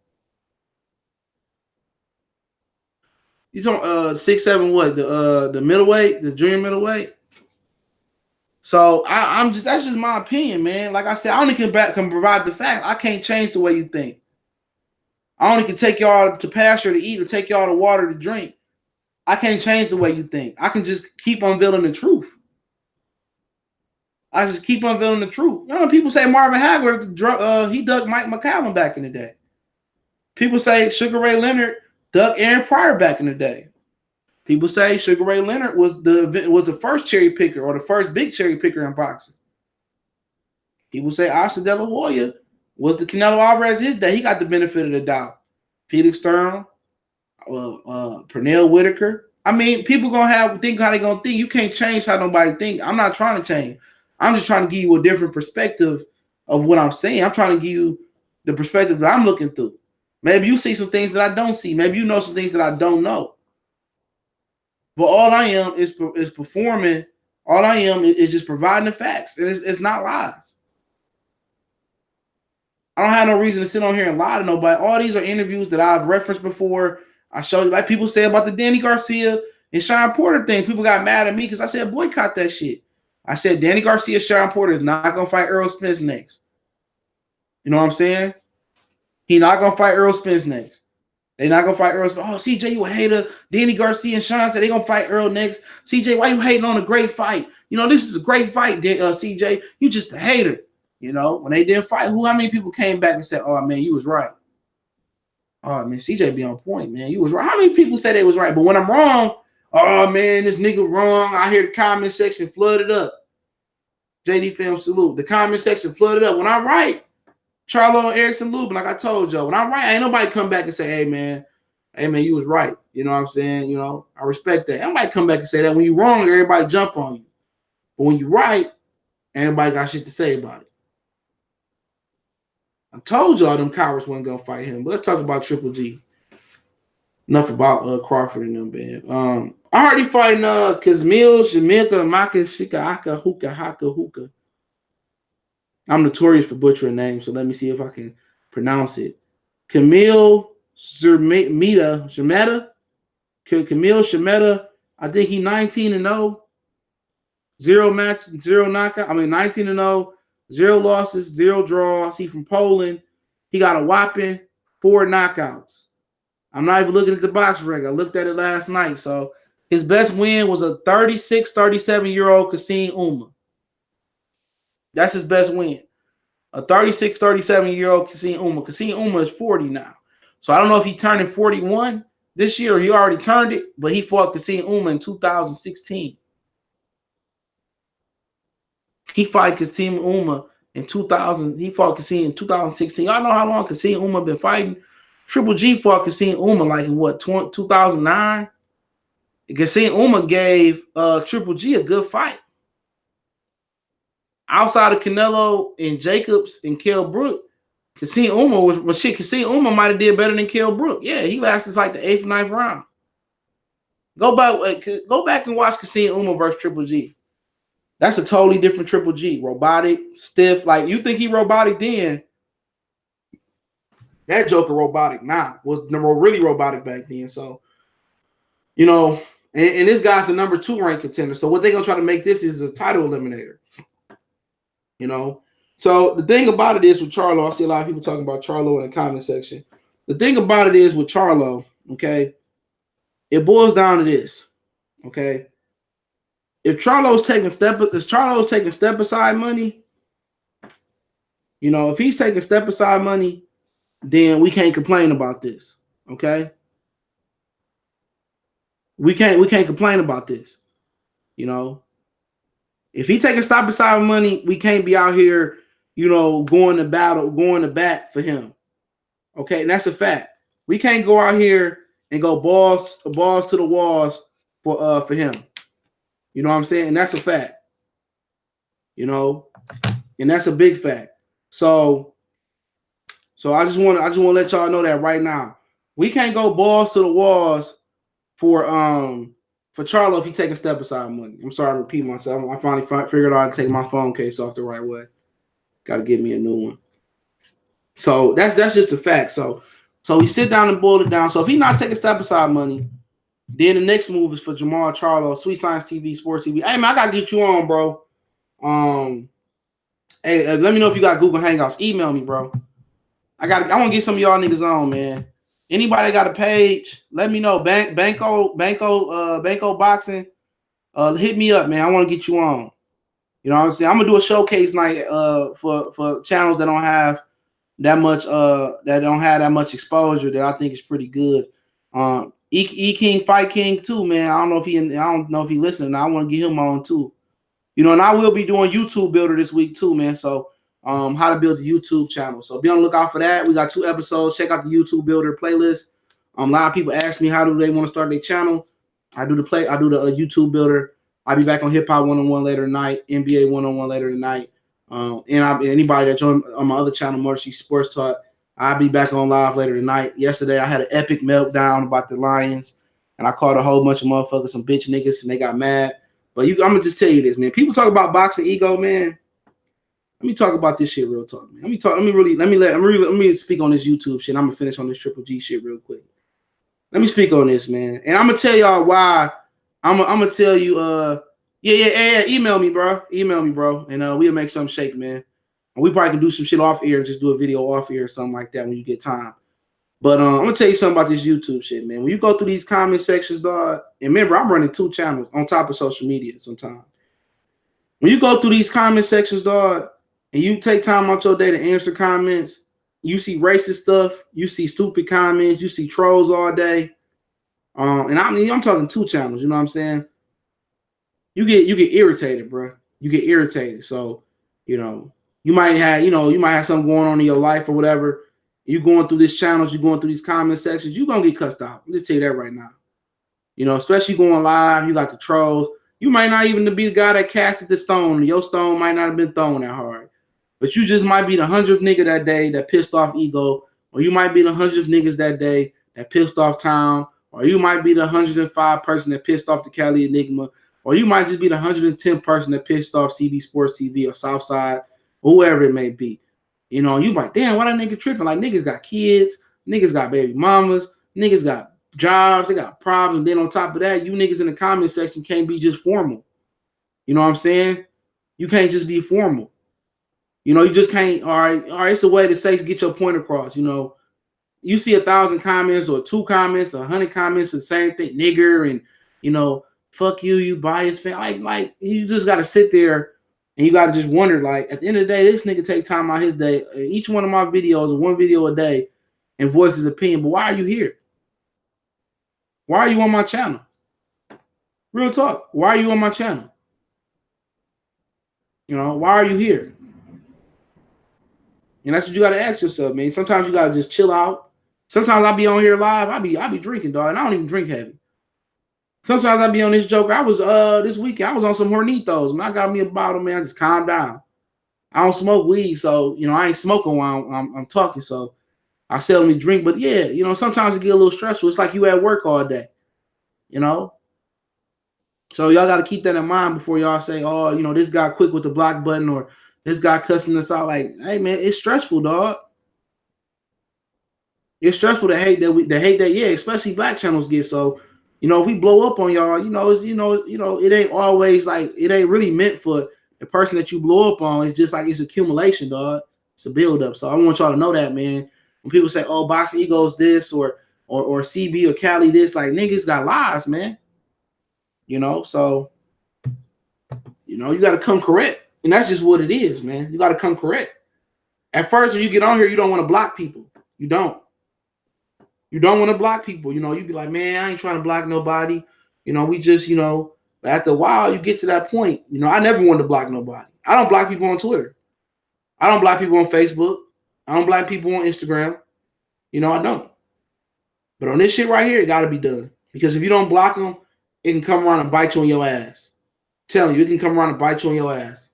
You talking 6'7" what? The middleweight, the junior middleweight. So I'm just, that's just my opinion, man. Like I said, I only can provide the facts. I can't change the way you think. I only can take y'all to pasture to eat or take y'all to water to drink. I can't change the way you think. I can just keep unveiling the truth. I just keep unveiling the truth. You know, people say Marvin Hagler, he dug Mike McCallum back in the day. People say Sugar Ray Leonard dug Aaron Pryor back in the day. People say Sugar Ray Leonard was the first cherry picker or the first big cherry picker in boxing. People say Oscar De La Hoya was the Canelo Alvarez his day. He got the benefit of the doubt. Felix Sturm, Pernell Whitaker. I mean, people gonna think how they gonna think. You can't change how nobody think. I'm not trying to change. I'm just trying to give you a different perspective of what I'm saying. I'm trying to give you the perspective that I'm looking through. Maybe you see some things that I don't see. Maybe you know some things that I don't know. But all I am is performing. All I am is just providing the facts. And it's not lies. I don't have no reason to sit on here and lie to nobody. All these are interviews that I've referenced before. I showed you, like people say about the Danny Garcia and Sean Porter thing. People got mad at me because I said boycott that shit. I said Danny Garcia, Sean Porter is not going to fight Earl Spence next. You know what I'm saying? He's not going to fight Earl Spence next. They're not going to fight Earl Spence. Oh, CJ, you a hater. Danny Garcia and Sean said they're going to fight Earl next. CJ, why you hating on a great fight? You know, this is a great fight, CJ. You just a hater. You know, when they didn't fight, how many people came back and said, oh, man, you was right. Oh, man, CJ be on point, man. You was right. How many people say they was right? But when I'm wrong, oh, man, this nigga wrong. I hear the comment section flooded up. JD Film salute. The comment section flooded up. When I'm right, Charlo and Erickson Lubin, like I told y'all, when I'm right, ain't nobody come back and say, hey, man, Hey man, you was right. You know what I'm saying? You know, I respect that. I might come back and say that when you're wrong, everybody jump on you. But when you're right, everybody got shit to say about it. I told y'all them cowards wasn't gonna fight him. But let's talk about Triple G. Enough about Crawford and them, man. I heard he fighting Kazmil, Shamilka, Maka, Shika, Aka, Hookah, Haka, Hookah. I'm notorious for butchering names, so let me see if I can pronounce it. Camille Shameta. Camille Shameta. I think he 19-0. 0 match, 0 knockout. 19-0, 0 losses, 0 draws. He from Poland. He got a whopping 4 knockouts. I'm not even looking at the box ring. I looked at it last night. So his best win was a 36, 37-year-old Kassim Uma. That's his best win. A 36, 37-year-old Kassim Uma. Kassim Uma is 40 now. So I don't know if he turning 41 this year or he already turned it, but he fought Kassim Uma in 2016. He fought Kassim Uma in 2000. He fought Kassim in 2016. Y'all know how long Kassim Uma been fighting? Triple G fought Kassim Uma like in what, 2009? Kassim Uma gave Triple G a good fight. Outside of Canelo and Jacobs and Kell Brook, Kassim Uma was shit. Kassim Uma might have did better than Kell Brook. Yeah, he lasted like the 8th, 9th round. Go back and watch Kassim Uma versus Triple G. That's a totally different Triple G. Robotic, stiff. Like, you think he robotic then. That joker robotic now. Was really robotic back then. So, you know, and this guy's a number 2 ranked contender. So what they're going to try to make this is a title eliminator. You know? So the thing about it is with Charlo, I see a lot of people talking about Charlo in the comment section. The thing about it is with Charlo, okay, it boils down to this, okay? If Charlo's taking step aside money, you know, if he's taking step aside money, then we can't complain about this. Okay. We can't complain about this. You know, if he taking step aside money, we can't be out here, you know, going to bat for him. Okay, and that's a fact. We can't go out here and go balls to the walls for him. You know what I'm saying? And that's a fact. You know, and that's a big fact. So I just want to let y'all know that right now. We can't go balls to the walls for Charlo if he taking step aside money. I'm sorry to repeat myself. I finally figured out how to take my phone case off the right way. Got to get me a new one. So that's just a fact. So we sit down and boil it down. So if he's not taking step aside money, then the next move is for Jamal Charlo, Sweet Science TV, Sports TV. Hey man, I gotta get you on, bro. Hey, let me know if you got Google Hangouts. Email me, bro. I want to get some of y'all niggas on, man. Anybody got a page? Let me know. Banco Boxing. Hit me up, man. I want to get you on. You know what I'm saying? I'm gonna do a showcase night for channels that don't have that much exposure that I think is pretty good. E King Fight King too, man. I don't know if he listening. I want to get him on too. You know, and I will be doing YouTube Builder this week too, man. So how to build the YouTube channel. So be on the lookout for that. We got 2 episodes. Check out the YouTube Builder playlist. A lot of people ask me how do they want to start their channel. I do the YouTube Builder. I'll be back on Hip Hop 101 later tonight, NBA 101 later tonight. And anybody that joined on my other channel, Motor City Sports Talk, I'll be back on live later tonight. Yesterday, I had an epic meltdown about the Lions, and I called a whole bunch of motherfuckers some bitch niggas, and they got mad. But I'm gonna just tell you this, man. People talk about boxing ego, man. Let me talk about this shit real talk, man. Let me speak on this YouTube shit. I'm gonna finish on this Triple G shit real quick. Let me speak on this, man. And I'm gonna tell y'all why. I'm gonna tell you, yeah. Email me, bro. And we'll make something shake, man. And we probably can do some shit off air and just do a video off air or something like that when you get time. But I'm gonna tell you something about this YouTube shit, man. When you go through these comment sections, dog, and remember, I'm running 2 channels on top of social media sometimes. When you go through these comment sections, dog, and you take time out your day to answer comments, you see racist stuff, you see stupid comments, you see trolls all day. And I'm talking 2 channels, you know what I'm saying? You get irritated, bro. You get irritated. So, you know, you might have something going on in your life or whatever. You going through these channels, you going through these comment sections, you gonna get cussed out. I'll just tell you that right now. You know, especially going live, you got the trolls. You might not even be the guy that casted the stone. Your stone might not have been thrown that hard. But you just might be the 100th nigga that day that pissed off Ego. Or you might be the 100th niggas that day that pissed off Town. Or you might be the 105 person that pissed off the Cali Enigma. Or you might just be the 110th person that pissed off CB Sports TV or Southside, or whoever it may be. You know, you like, damn, why that nigga tripping? Like, niggas got kids, niggas got baby mamas, niggas got jobs, they got problems. And then on top of that, you niggas in the comment section can't be just formal. You know what I'm saying? You can't just be formal. You know, you just can't, all right, it's a way to say, get your point across. You know, you see 1,000 comments or 2 comments, 100 comments, the same thing, nigger, and, you know, fuck you, you biased fan. Like you just got to sit there and you got to just wonder, like, at the end of the day, this nigga take time out his day. Each one of my videos, 1 video a day, and voice his opinion. But why are you here? Why are you on my channel? Real talk. Why are you on my channel? You know, why are you here? And that's what you got to ask yourself, man. Sometimes you got to just chill out. Sometimes I'll be on here live. I be drinking, dog, and I don't even drink heavy. Sometimes I be on this joker. I was this weekend, I was on some Hornitos. When I got me a bottle, man, I just calm down. I don't smoke weed, so you know I ain't smoking while I'm talking. So I seldom drink, but yeah, you know sometimes it get a little stressful. It's like you at work all day, you know. So y'all got to keep that in mind before y'all say, oh, you know, this guy quick with the block button or this guy cussing us out. Like, hey man, it's stressful, dog. It's stressful to hate that. Yeah, especially black channels get so. You know, if we blow up on y'all, it ain't always like it ain't really meant for the person that you blow up on. It's just like it's accumulation, dog. It's a buildup. So I want y'all to know that, man. When people say, "Oh, Boxing Egos this or CB or Cali this," like niggas got lies, man. You know, so you know you got to come correct, and that's just what it is, man. You got to come correct. At first, when you get on here, you don't want to block people. You don't. You don't want to block people. You know, you be like, man, I ain't trying to block nobody. You know, we just, you know, but after a while, you get to that point. You know, I never wanted to block nobody. I don't block people on Twitter. I don't block people on Facebook. I don't block people on Instagram. You know, I don't. But on this shit right here, it got to be done. Because if you don't block them, it can come around and bite you on your ass. I'm telling you, it can come around and bite you on your ass.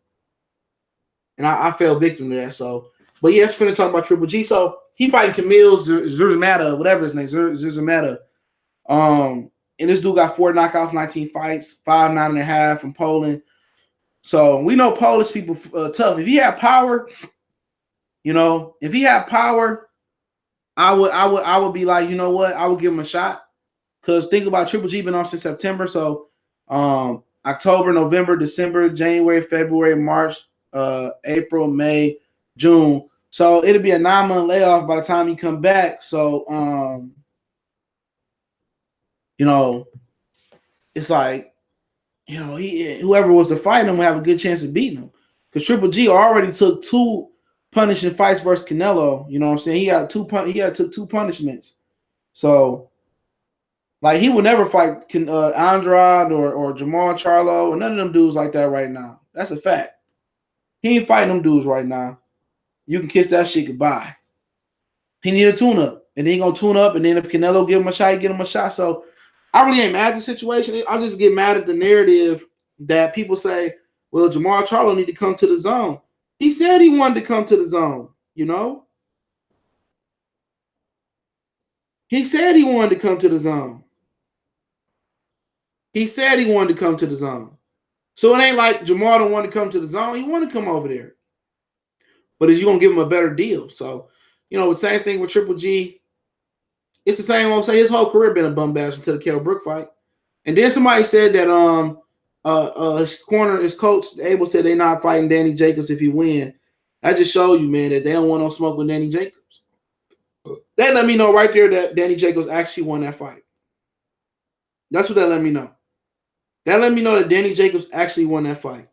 And I fell victim to that. So, but yeah, it's finna talk about Triple G. So, he fighting Camille Zurzamata, whatever his name, Zurzamata. And this dude got 4 knockouts, 19 fights, 5'9.5" from Poland. So we know Polish people tough. If he had power, you know, if he had power, I would be like, you know what, I would give him a shot. Because think about Triple G been off since September. So October, November, December, January, February, March, April, May, June. So it'll be a 9-month layoff by the time he come back. So, you know, it's like, you know, whoever was to fight him will have a good chance of beating him. Because Triple G already took 2 punishing fights versus Canelo. You know what I'm saying? He took 2 punishments. So, like, he would never fight Andrade or Jamal Charlo or none of them dudes like that right now. That's a fact. He ain't fighting them dudes right now. You can kiss that shit goodbye. He need a tune-up. And then he gonna tune up. And then if Canelo give him a shot, he give him a shot. So I really ain't mad at the situation. I just get mad at the narrative that people say, well, Jamal Charlo need to come to the zone. He said he wanted to come to the zone, you know? He said he wanted to come to the zone. He said he wanted to come to the zone. So it ain't like Jamal don't want to come to the zone. He want to come over there. But is you going to give him a better deal? So, you know, the same thing with Triple G. It's the same. I'll say his whole career been a bum bash until the Kell Brook fight. And then somebody said that his coach Abel said they're not fighting Danny Jacobs if he win. That just show you, man, that they don't want no smoke with Danny Jacobs. That let me know right there that Danny Jacobs actually won that fight. That's what that let me know. That let me know that Danny Jacobs actually won that fight.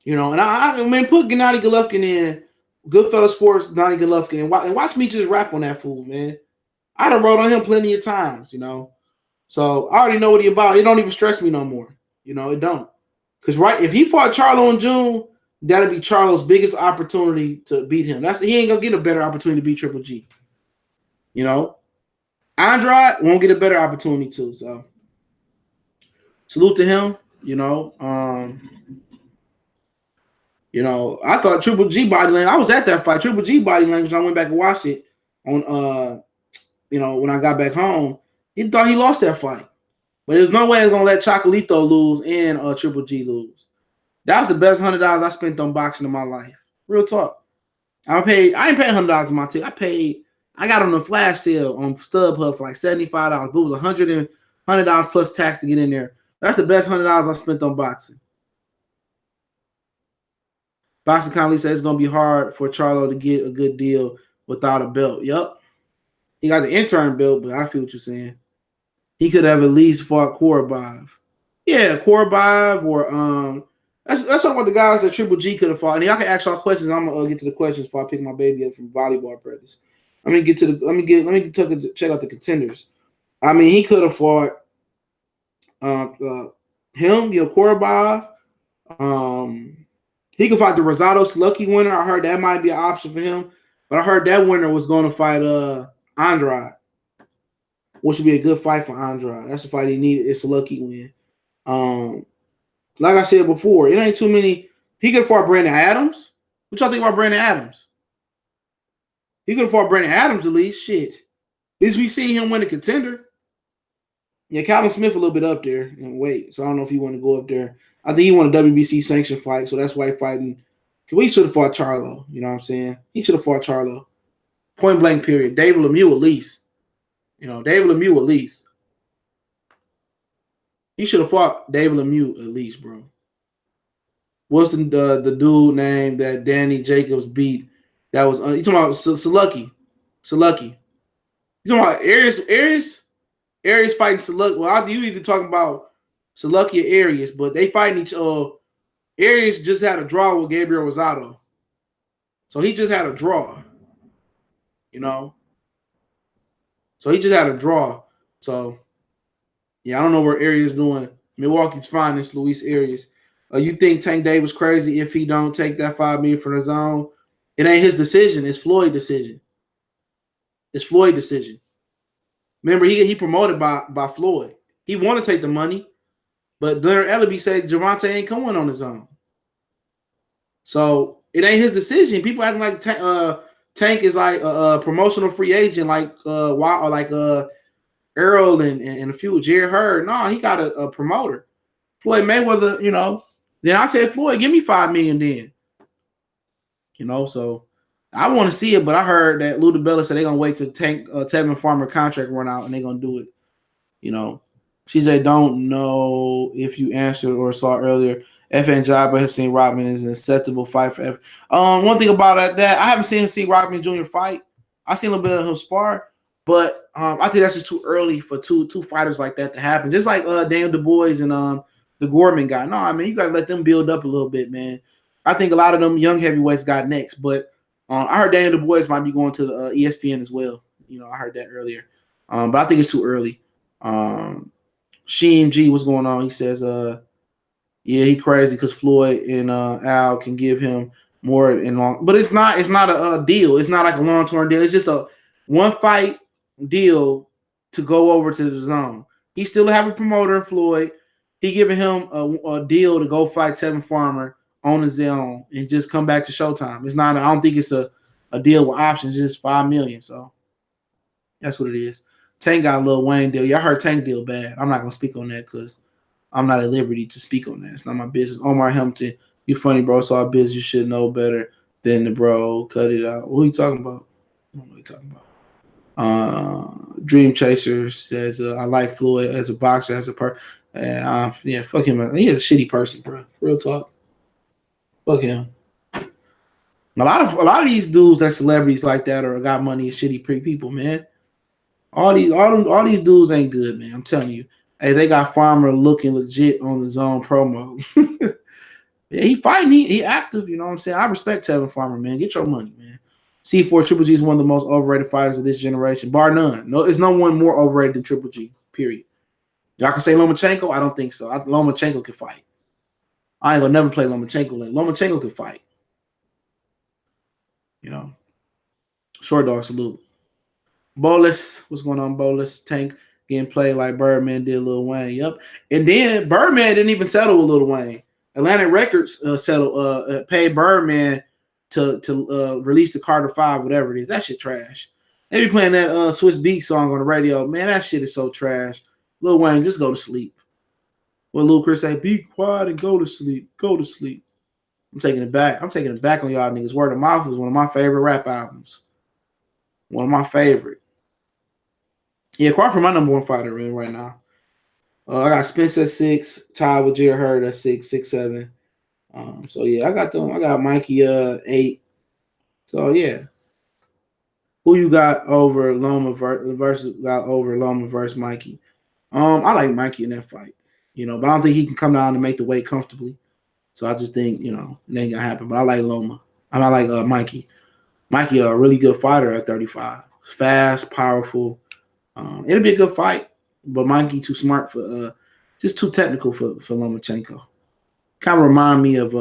You know, and I mean, put Gennady Golovkin in Goodfellas Sports, Gennady Golovkin, and watch me just rap on that fool, man. I done wrote on him plenty of times, you know. So I already know what he about. It don't even stress me no more. You know, it don't. Because if he fought Charlo in June, that'll be Charlo's biggest opportunity to beat him. He ain't gonna get a better opportunity to beat Triple G. You know, Andrade won't get a better opportunity too. So salute to him. I thought Triple G body language. I was at that fight. Triple G body language. I went back and watched it on when I got back home. He thought he lost that fight. But there's no way he's gonna let Chocolito lose and Triple G lose. That was the best $100 I spent on boxing in my life. Real talk. I ain't paying $100 on my ticket. I got on the flash sale on StubHub for like $75. But it was $100 plus tax to get in there. That's the best $100 I spent on boxing. Boxing Conley said it's gonna be hard for Charlo to get a good deal without a belt. Yup. He got the intern belt, but I feel what you're saying. He could have at least fought Korobov. Yeah, Korobov or let's talk about the guys that Triple G could have fought. And y'all can ask y'all questions. I'm gonna get to the questions before I pick my baby up from volleyball practice. Let me check out the contenders. I mean, he could have fought Korobov. He could fight the Rosado Slucky winner. I heard that might be an option for him, but I heard that winner was going to fight Andrade, which would be a good fight for Andrade. That's the fight he needed. It's a lucky win. Like I said before, it ain't too many. He could have fought Brandon Adams. What y'all think about Brandon Adams? He could have fought Brandon Adams at least. Shit. At least we seen him win a contender. Yeah, Calvin Smith a little bit up there in weight, so I don't know if he want to go up there. I think he won a WBC sanction fight, so that's why he's fighting. We should have fought Charlo. You know what I'm saying? He should have fought Charlo. Point blank period. David Lemieux at least. David Lemieux at least. He should have fought David Lemieux at least, bro. What's the dude name that Danny Jacobs beat? That was you talking about Salucky. You talking about Arias fighting Salucky. Well, you either talking about Salucky or Arias, but they fighting each other. Arias just had a draw with Gabriel Rosado. So he just had a draw. So he just had a draw. So yeah, I don't know where Arias doing. Milwaukee's finest, Luis Arias. You think Tank Davis crazy if he don't take that $5 million from the zone? It ain't his decision. It's Floyd's decision. Remember, he promoted by Floyd. He want to take the money, but Leonard Ellaby said Gervonta ain't coming on his own. So it ain't his decision. People acting like Tank is like a promotional free agent, like Earl and a few Jared Hurd. No, he got a promoter. Floyd Mayweather, Then I said, Floyd, give me $5 million then. So I want to see it, but I heard that Lou DiBella said they're gonna wait till Tank Tevin Farmer contract run out and they're gonna do it. She said, don't know if you answered or saw earlier. FN Jabba has seen Rodman is an acceptable fight for F. One thing about that, I haven't seen Rodman Jr. fight. I've seen a little bit of him spar, but I think that's just too early for two fighters like that to happen. Just like Daniel Du Bois and the Gorman guy. No, I mean, you got to let them build up a little bit, man. I think a lot of them young heavyweights got next, but I heard Daniel Du Bois might be going to the ESPN as well. I heard that earlier. But I think it's too early. Sheem G, what's going on? He says, yeah, he crazy because Floyd and Al can give him more and long. But it's not a deal. It's not like a long-term deal. It's just a one-fight deal to go over to the zone. He still have a promoter in Floyd. He giving him a deal to go fight Tevin Farmer on his own and just come back to Showtime. It's not. I don't think it's a deal with options. It's just $5 million. So that's what it is. Tank got a Lil Wayne deal. Y'all heard Tank deal bad. I'm not gonna speak on that because I'm not at liberty to speak on that. It's not my business. Omar Hamilton, you funny, bro. It's all business. You should know better than the bro. Cut it out. What are you talking about? I don't know what you talking about. Dream Chaser says, I like Floyd as a boxer, as a person. Yeah, fuck him. He's a shitty person, bro. Real talk. Fuck him. A lot of these dudes that celebrities like that or got money is shitty people, man. All these dudes ain't good, man. I'm telling you. Hey, they got Farmer looking legit on his own promo. Yeah, he fighting. He active. You know what I'm saying? I respect Tevin Farmer, man. Get your money, man. C4 Triple G is one of the most overrated fighters of this generation, bar none. No, there's no one more overrated than Triple G. Period. Y'all can say Lomachenko. I don't think so. Lomachenko can fight. I ain't gonna never play Lomachenko. Lomachenko can fight. You know. Short dog salute. Bolus, what's going on, Bolus? Tank getting played like Birdman did Lil Wayne. Yep. And then Birdman didn't even settle with Lil Wayne. Atlantic Records paid Birdman to release the Carter 5, whatever it is. That shit trash. They be playing that Swiss Beat song on the radio. Man, that shit is so trash. Lil Wayne, just go to sleep. When Lil Chris say, be quiet and go to sleep. Go to sleep. I'm taking it back. I'm taking it back on y'all niggas. Word of Mouth is one of my favorite rap albums. One of my favorite. Yeah, Crawford, my number one fighter right now. I got Spence at 6, tied with Jared Hurd at 6, 6'7". So yeah, I got them. I got Mikey 8. So yeah. Who you got over Loma versus Mikey? I like Mikey in that fight. You know, but I don't think he can come down and make the weight comfortably. So I just think, you know, it ain't gonna happen. But I like Loma. I like Mikey. Mikey, a really good fighter at 35. Fast, powerful. It'll be a good fight, but Mikey too smart for just too technical for Lomachenko. Kind of remind me of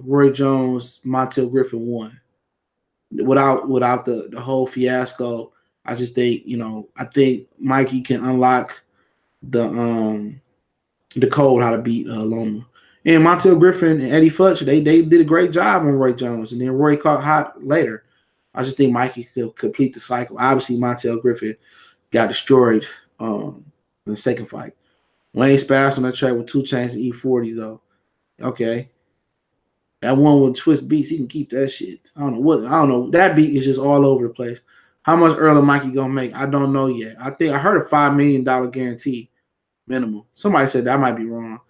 Roy Jones, Montel Griffin 1. Without the whole fiasco, I just think, you know, I think Mikey can unlock the code how to beat Loma. And Montel Griffin and Eddie Futch, they did a great job on Roy Jones, and then Roy caught hot later. I just think Mikey could complete the cycle. Obviously, Montel Griffin got destroyed in the second fight. Wayne spazzed on that track with 2 Chainz and E40, though. Okay. That one with Swiss Beats, he can keep that shit. I don't know. That beat is just all over the place. How much early Mikey gonna make? I don't know yet. I heard a $5 million guarantee minimum. Somebody said that might be wrong.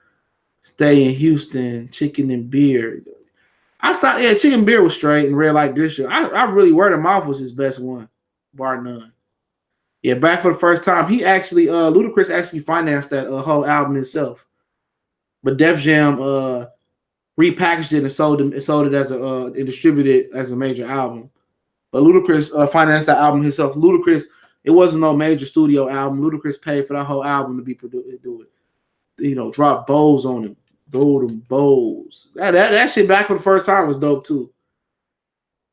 Stay in Houston, chicken and beer. Chicken and beer was straight in Red Light District. I really Word of Mouth was his best one, bar none. Yeah, back for the first time. He actually, Ludacris actually financed that whole album himself. But Def Jam repackaged it and sold it as and distributed it as a major album. But Ludacris financed that album himself. Ludacris, it wasn't no major studio album. Ludacris paid for that whole album to be produced, do it. You know, drop bows on him. Throw them bows. That shit back for the first time was dope too.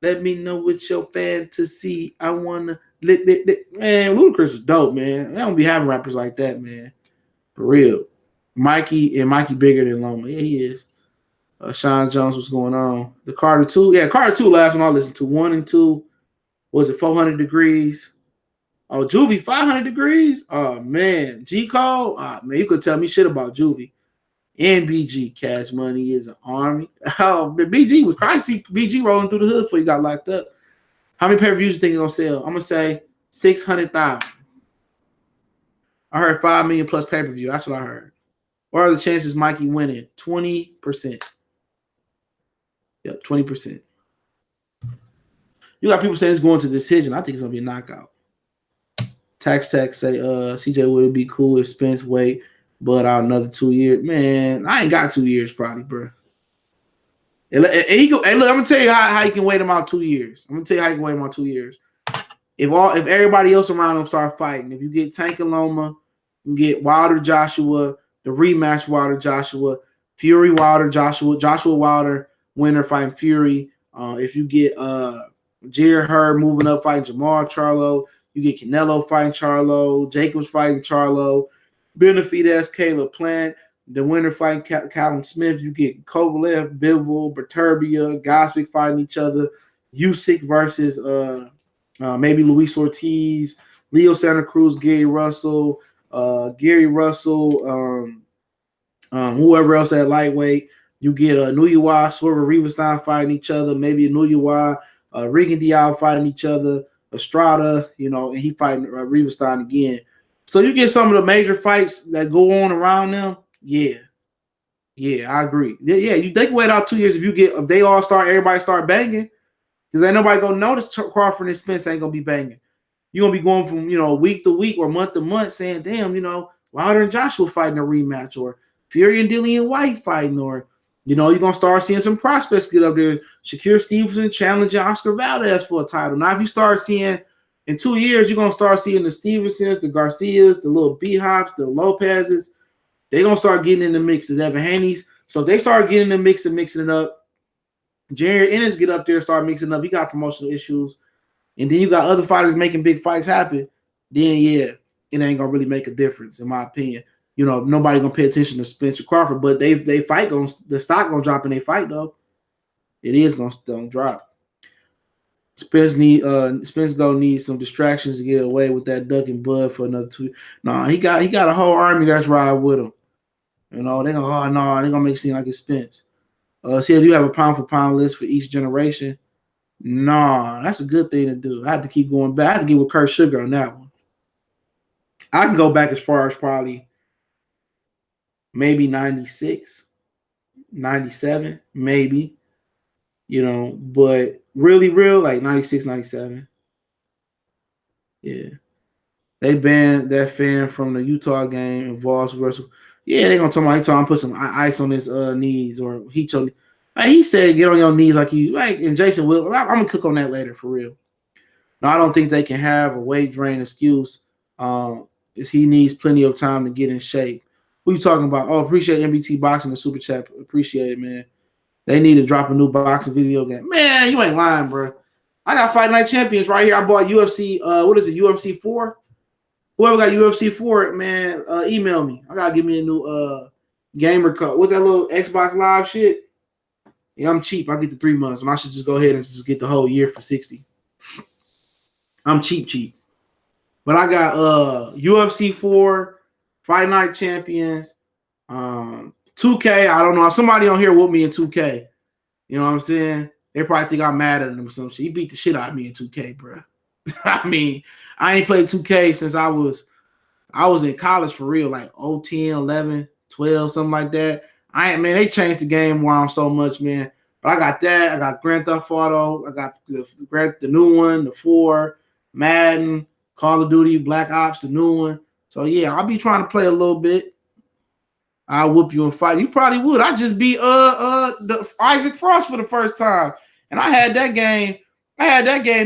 Let me know what's your fantasy. I wanna man. Ludacris was dope, man. They don't be having rappers like that, man. For real. Mikey bigger than Loma. Yeah, he is. Sean Jones, what's going on? The Carter 2. Yeah, Carter 2 last one I listened to. 1 and 2. Was it 400 degrees? Oh, Juvie, 500 degrees? Oh, man. G. Cole? Man, you could tell me shit about Juvie. And BG, Cash Money is an army. Oh, but BG was crazy. BG rolling through the hood before he got locked up. How many pay-per-views you think he's going to sell? I'm going to say 600,000. I heard 5 million plus pay-per-view. That's what I heard. What are the chances Mikey winning? 20%. Yep, 20%. You got people saying it's going to decision. I think it's going to be a knockout. Tax say CJ would be cool if Spence wait, but out another 2 years. Man, I ain't got 2 years probably, bro. And look, I'm gonna tell you how you can wait him out 2 years. I'm gonna tell you how you can wait him out 2 years. If everybody else around him start fighting, if you get Tank and Loma, you get Wilder Joshua, the rematch Wilder Joshua, Fury Wilder Joshua Wilder winner fighting Fury. If you get Jared Hurd moving up fighting Jamal Charlo, you get Canelo fighting Charlo, Jacobs fighting Charlo, Benavidez, Caleb Plant, the winner fighting Callum Smith. You get Kovalev, Bivol, Berturbia, Gosvick fighting each other, Usyk versus maybe Luis Ortiz, Leo Santa Cruz, Gary Russell, whoever else at lightweight. You get Nuyiwa, Swerve Rivenstein fighting each other, maybe Nuyiwa, Regan Dial fighting each other, Estrada, and he fighting Rivenstein again. So you get some of the major fights that go on around them. Yeah, I agree. Yeah, they can wait out 2 years if they all start, everybody start banging, because ain't nobody gonna notice Crawford and Spence ain't gonna be banging. You're gonna be going from week to week or month to month saying, damn, Wilder and Joshua fighting a rematch, or Fury and Dillian White fighting, or you're gonna start seeing some prospects get up there. Shakur Stevenson challenging Oscar Valdez for a title. Now, if you start seeing in 2 years, you're gonna start seeing the Stevensons, the Garcias, the little B-Hops, the Lopez's. They're gonna start getting in the mix. The Evan Haney's So they started getting them mixing it up. Jared Ennis get up there, start mixing it up. He got promotional issues. And then you got other fighters making big fights happen. Then, yeah, it ain't going to really make a difference, in my opinion. You know, nobody going to pay attention to Spencer Crawford, but they fight, the stock going to drop in they fight, though. It is going to drop. Spence gonna need some distractions to get away with that duck and bud for another 2. No, he got a whole army that's riding with him. You know, they're gonna make it seem like it's Spence. See, do you have a pound for pound list for each generation? No, that's a good thing to do. I have to keep going back. I have to get with Kurt Sugar on that one. I can go back as far as probably maybe 96, 97, maybe. You know, but really real, like 96, 97. Yeah. They banned that fan from the Utah game involves Russell. Yeah, they're gonna talk about put some ice on his knees, or he told he said get on your knees like you like, and Jason will. I'm gonna cook on that later for real. No, I don't think they can have a weight drain excuse. Is he needs plenty of time to get in shape. Who you talking about? Oh, appreciate MBT Boxing, the super chat. Appreciate it, man. They need to drop a new boxing video game. Man, you ain't lying, bro. I got Fight Night Champions right here. I bought UFC. What is it? UFC 4. Whoever got UFC 4, man, email me. I gotta give me a new gamer code. What's that little Xbox Live shit? Yeah, I'm cheap. I get the 3 months, and I should just go ahead and just get the whole year for $60. I'm cheap. But I got UFC 4, Fight Night Champions, 2K. I don't know. Somebody on here whooped me in 2K. You know what I'm saying? They probably think I'm mad at him or some shit. He beat the shit out of me in 2K, bro. I mean, I ain't played 2K since I was in college for real, like 010, 11, 12, something like that. They changed the game around so much, man. But I got that. I got Grand Theft Auto. I got the new one, the 4, Madden, Call of Duty, Black Ops, the new one. So yeah, I'll be trying to play a little bit. I'll whoop you in fight. You probably would. I just beat the Isaac Frost for the first time, and I had that game.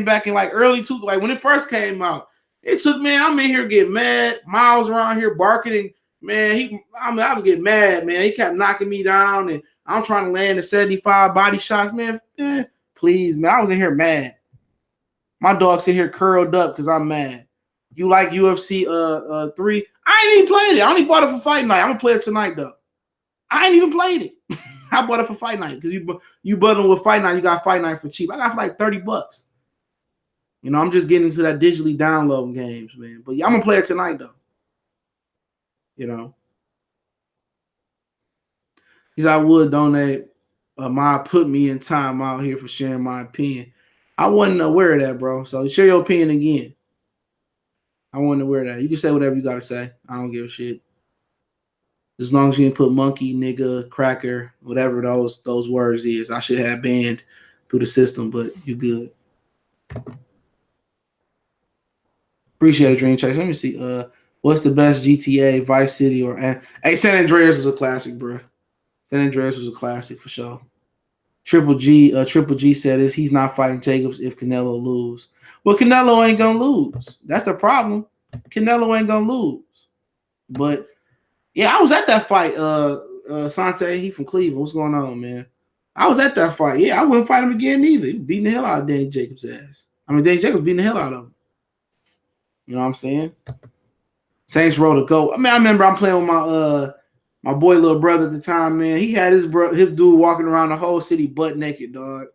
Back in like like when it first came out. It took, man, I'm in here getting mad. Miles around here barking, and man, I was getting mad, man. He kept knocking me down, and I'm trying to land the 75 body shots, man. Please, man. I was in here mad. My dog sit here curled up because I'm mad. You like UFC 3? I ain't even played it. I only bought it for Fight Night. I'm gonna play it tonight though. I ain't even played it. I bought it for Fight Night because you bundle with Fight Night. You got Fight Night for cheap. I got for like $30. You know, I'm just getting into that digitally downloading games, man. But yeah, I'm gonna play it tonight though. You know, because I would donate. Put me in time out here for sharing my opinion. I wasn't aware of that, bro. So share your opinion again. I wasn't aware of that. You can say whatever you gotta say. I don't give a shit. As long as you didn't put monkey, nigga, cracker, whatever those words is, I should have banned through the system, but you good. Appreciate it, Dream Chase. Let me see. What's the best GTA, Vice City, or hey, San Andreas was a classic, bro. San Andreas was a classic for sure. Triple G said he's not fighting Jacobs if Canelo lose. Well, Canelo ain't gonna lose. That's the problem. Canelo ain't gonna lose. But yeah, I was at that fight. Sante, he from Cleveland. What's going on, man? I was at that fight. Yeah, I wouldn't fight him again either. He beating the hell out of Danny Jacobs' ass. Danny Jacobs beating the hell out of him. You know what I'm saying? Saints Row to go. I remember I'm playing with my boy little brother at the time, man. He had his dude walking around the whole city butt naked, dog.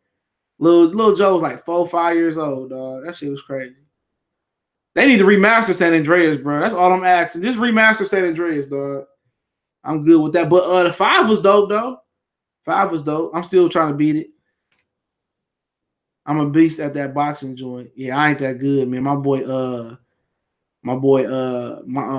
Little Joe was like 4, 5 years old, dog. That shit was crazy. They need to remaster San Andreas, bro. That's all I'm asking. Just remaster San Andreas, dog. I'm good with that. But the 5 was dope, though. 5 was dope. I'm still trying to beat it. I'm a beast at that boxing joint. Yeah, I ain't that good, man. My boy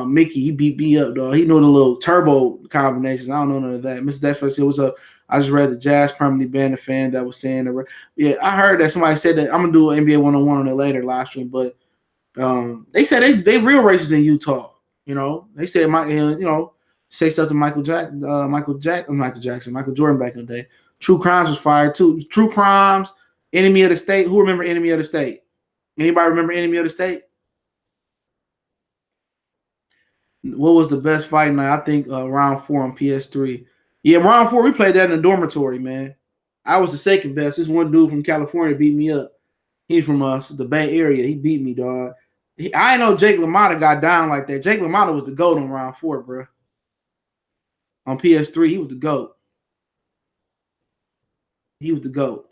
Mickey, he beat me up, dog. He know the little turbo combinations. I don't know none of that. Mr. Dashford said, what's up? I just read the Jazz permanently banned a fan that was saying that. Yeah, I heard that somebody said that. I'm gonna do an NBA 101 on it later live stream, but they said they real racist in Utah. You know, they said say stuff to Michael Jordan back in the day. True Crimes was fired too. True Crimes, Enemy of the State. Who remember Enemy of the State? Anybody remember Enemy of the State? What was the best fight night? I think round 4 on PS3. Yeah, round 4, we played that in the dormitory, man. I was the second best. This one dude from California beat me up. He from the Bay Area. He beat me, dog. I didn't know Jake LaMotta got down like that. Jake LaMotta was the GOAT on round 4, bro. On PS3, he was the GOAT. He was the GOAT.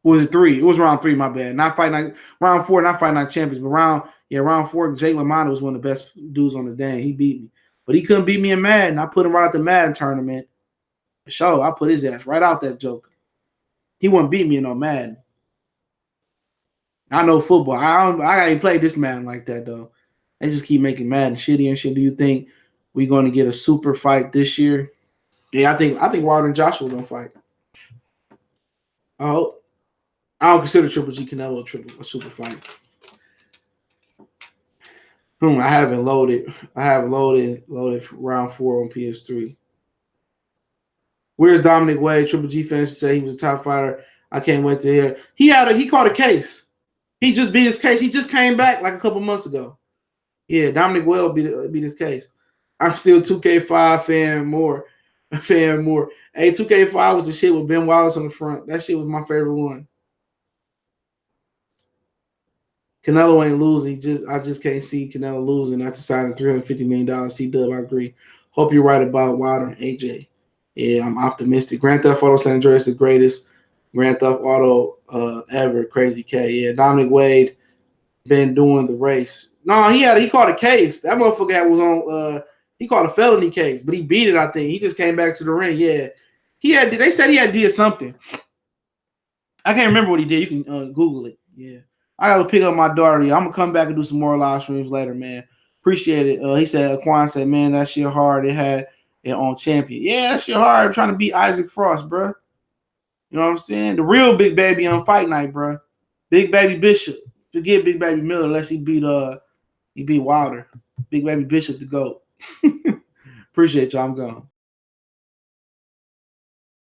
Or was it 3? It was round 3, my bad. Not fight night. Round 4, not fight night champions, but round 4, Jake LaMotta was one of the best dudes on the day. He beat me. But he couldn't beat me in Madden. I put him right at the Madden tournament. So I put his ass right out that joker. He wouldn't beat me in no Madden. I know football. I ain't played this Madden like that though. They just keep making Madden shitty and shit. Do you think we're going to get a super fight this year? Yeah, I think Wilder and Joshua are going to fight. Oh, I don't consider Triple G Canelo a super fight. I haven't loaded. I have loaded round 4 on PS3. Where's Dominic Wade? Triple G fans say he was a top fighter. I can't wait to hear. He caught a case. He just beat his case. He just came back like a couple months ago. Yeah, Dominic Wade beat his case. I'm still 2K5 fan more. Hey, 2K5 was the shit with Ben Wallace on the front. That shit was my favorite one. Canelo ain't losing. I just can't see Canelo losing after signing $350 million. C-Dub, I agree. Hope you're right about Wilder and AJ. Yeah, I'm optimistic. Grand Theft Auto San Andreas is the greatest Grand Theft Auto ever. Crazy K. Yeah, Dominic Wade been doing the race. No, he caught a case. That motherfucker was on. He caught a felony case, but he beat it. I think he just came back to the ring. Yeah, They said he had did something. I can't remember what he did. You can Google it. Yeah, I gotta pick up my daughter. Yeah, I'm gonna come back and do some more live streams later, man. Appreciate it. He said, Quan said, man, that shit hard. It had it on champion. Yeah, that shit hard. I'm trying to beat Isaac Frost, bro. You know what I'm saying? The real big baby on fight night, bro. Big baby Bishop. Forget Big Baby Miller unless he beat Wilder. Big Baby Bishop to go. Appreciate y'all. I'm gone.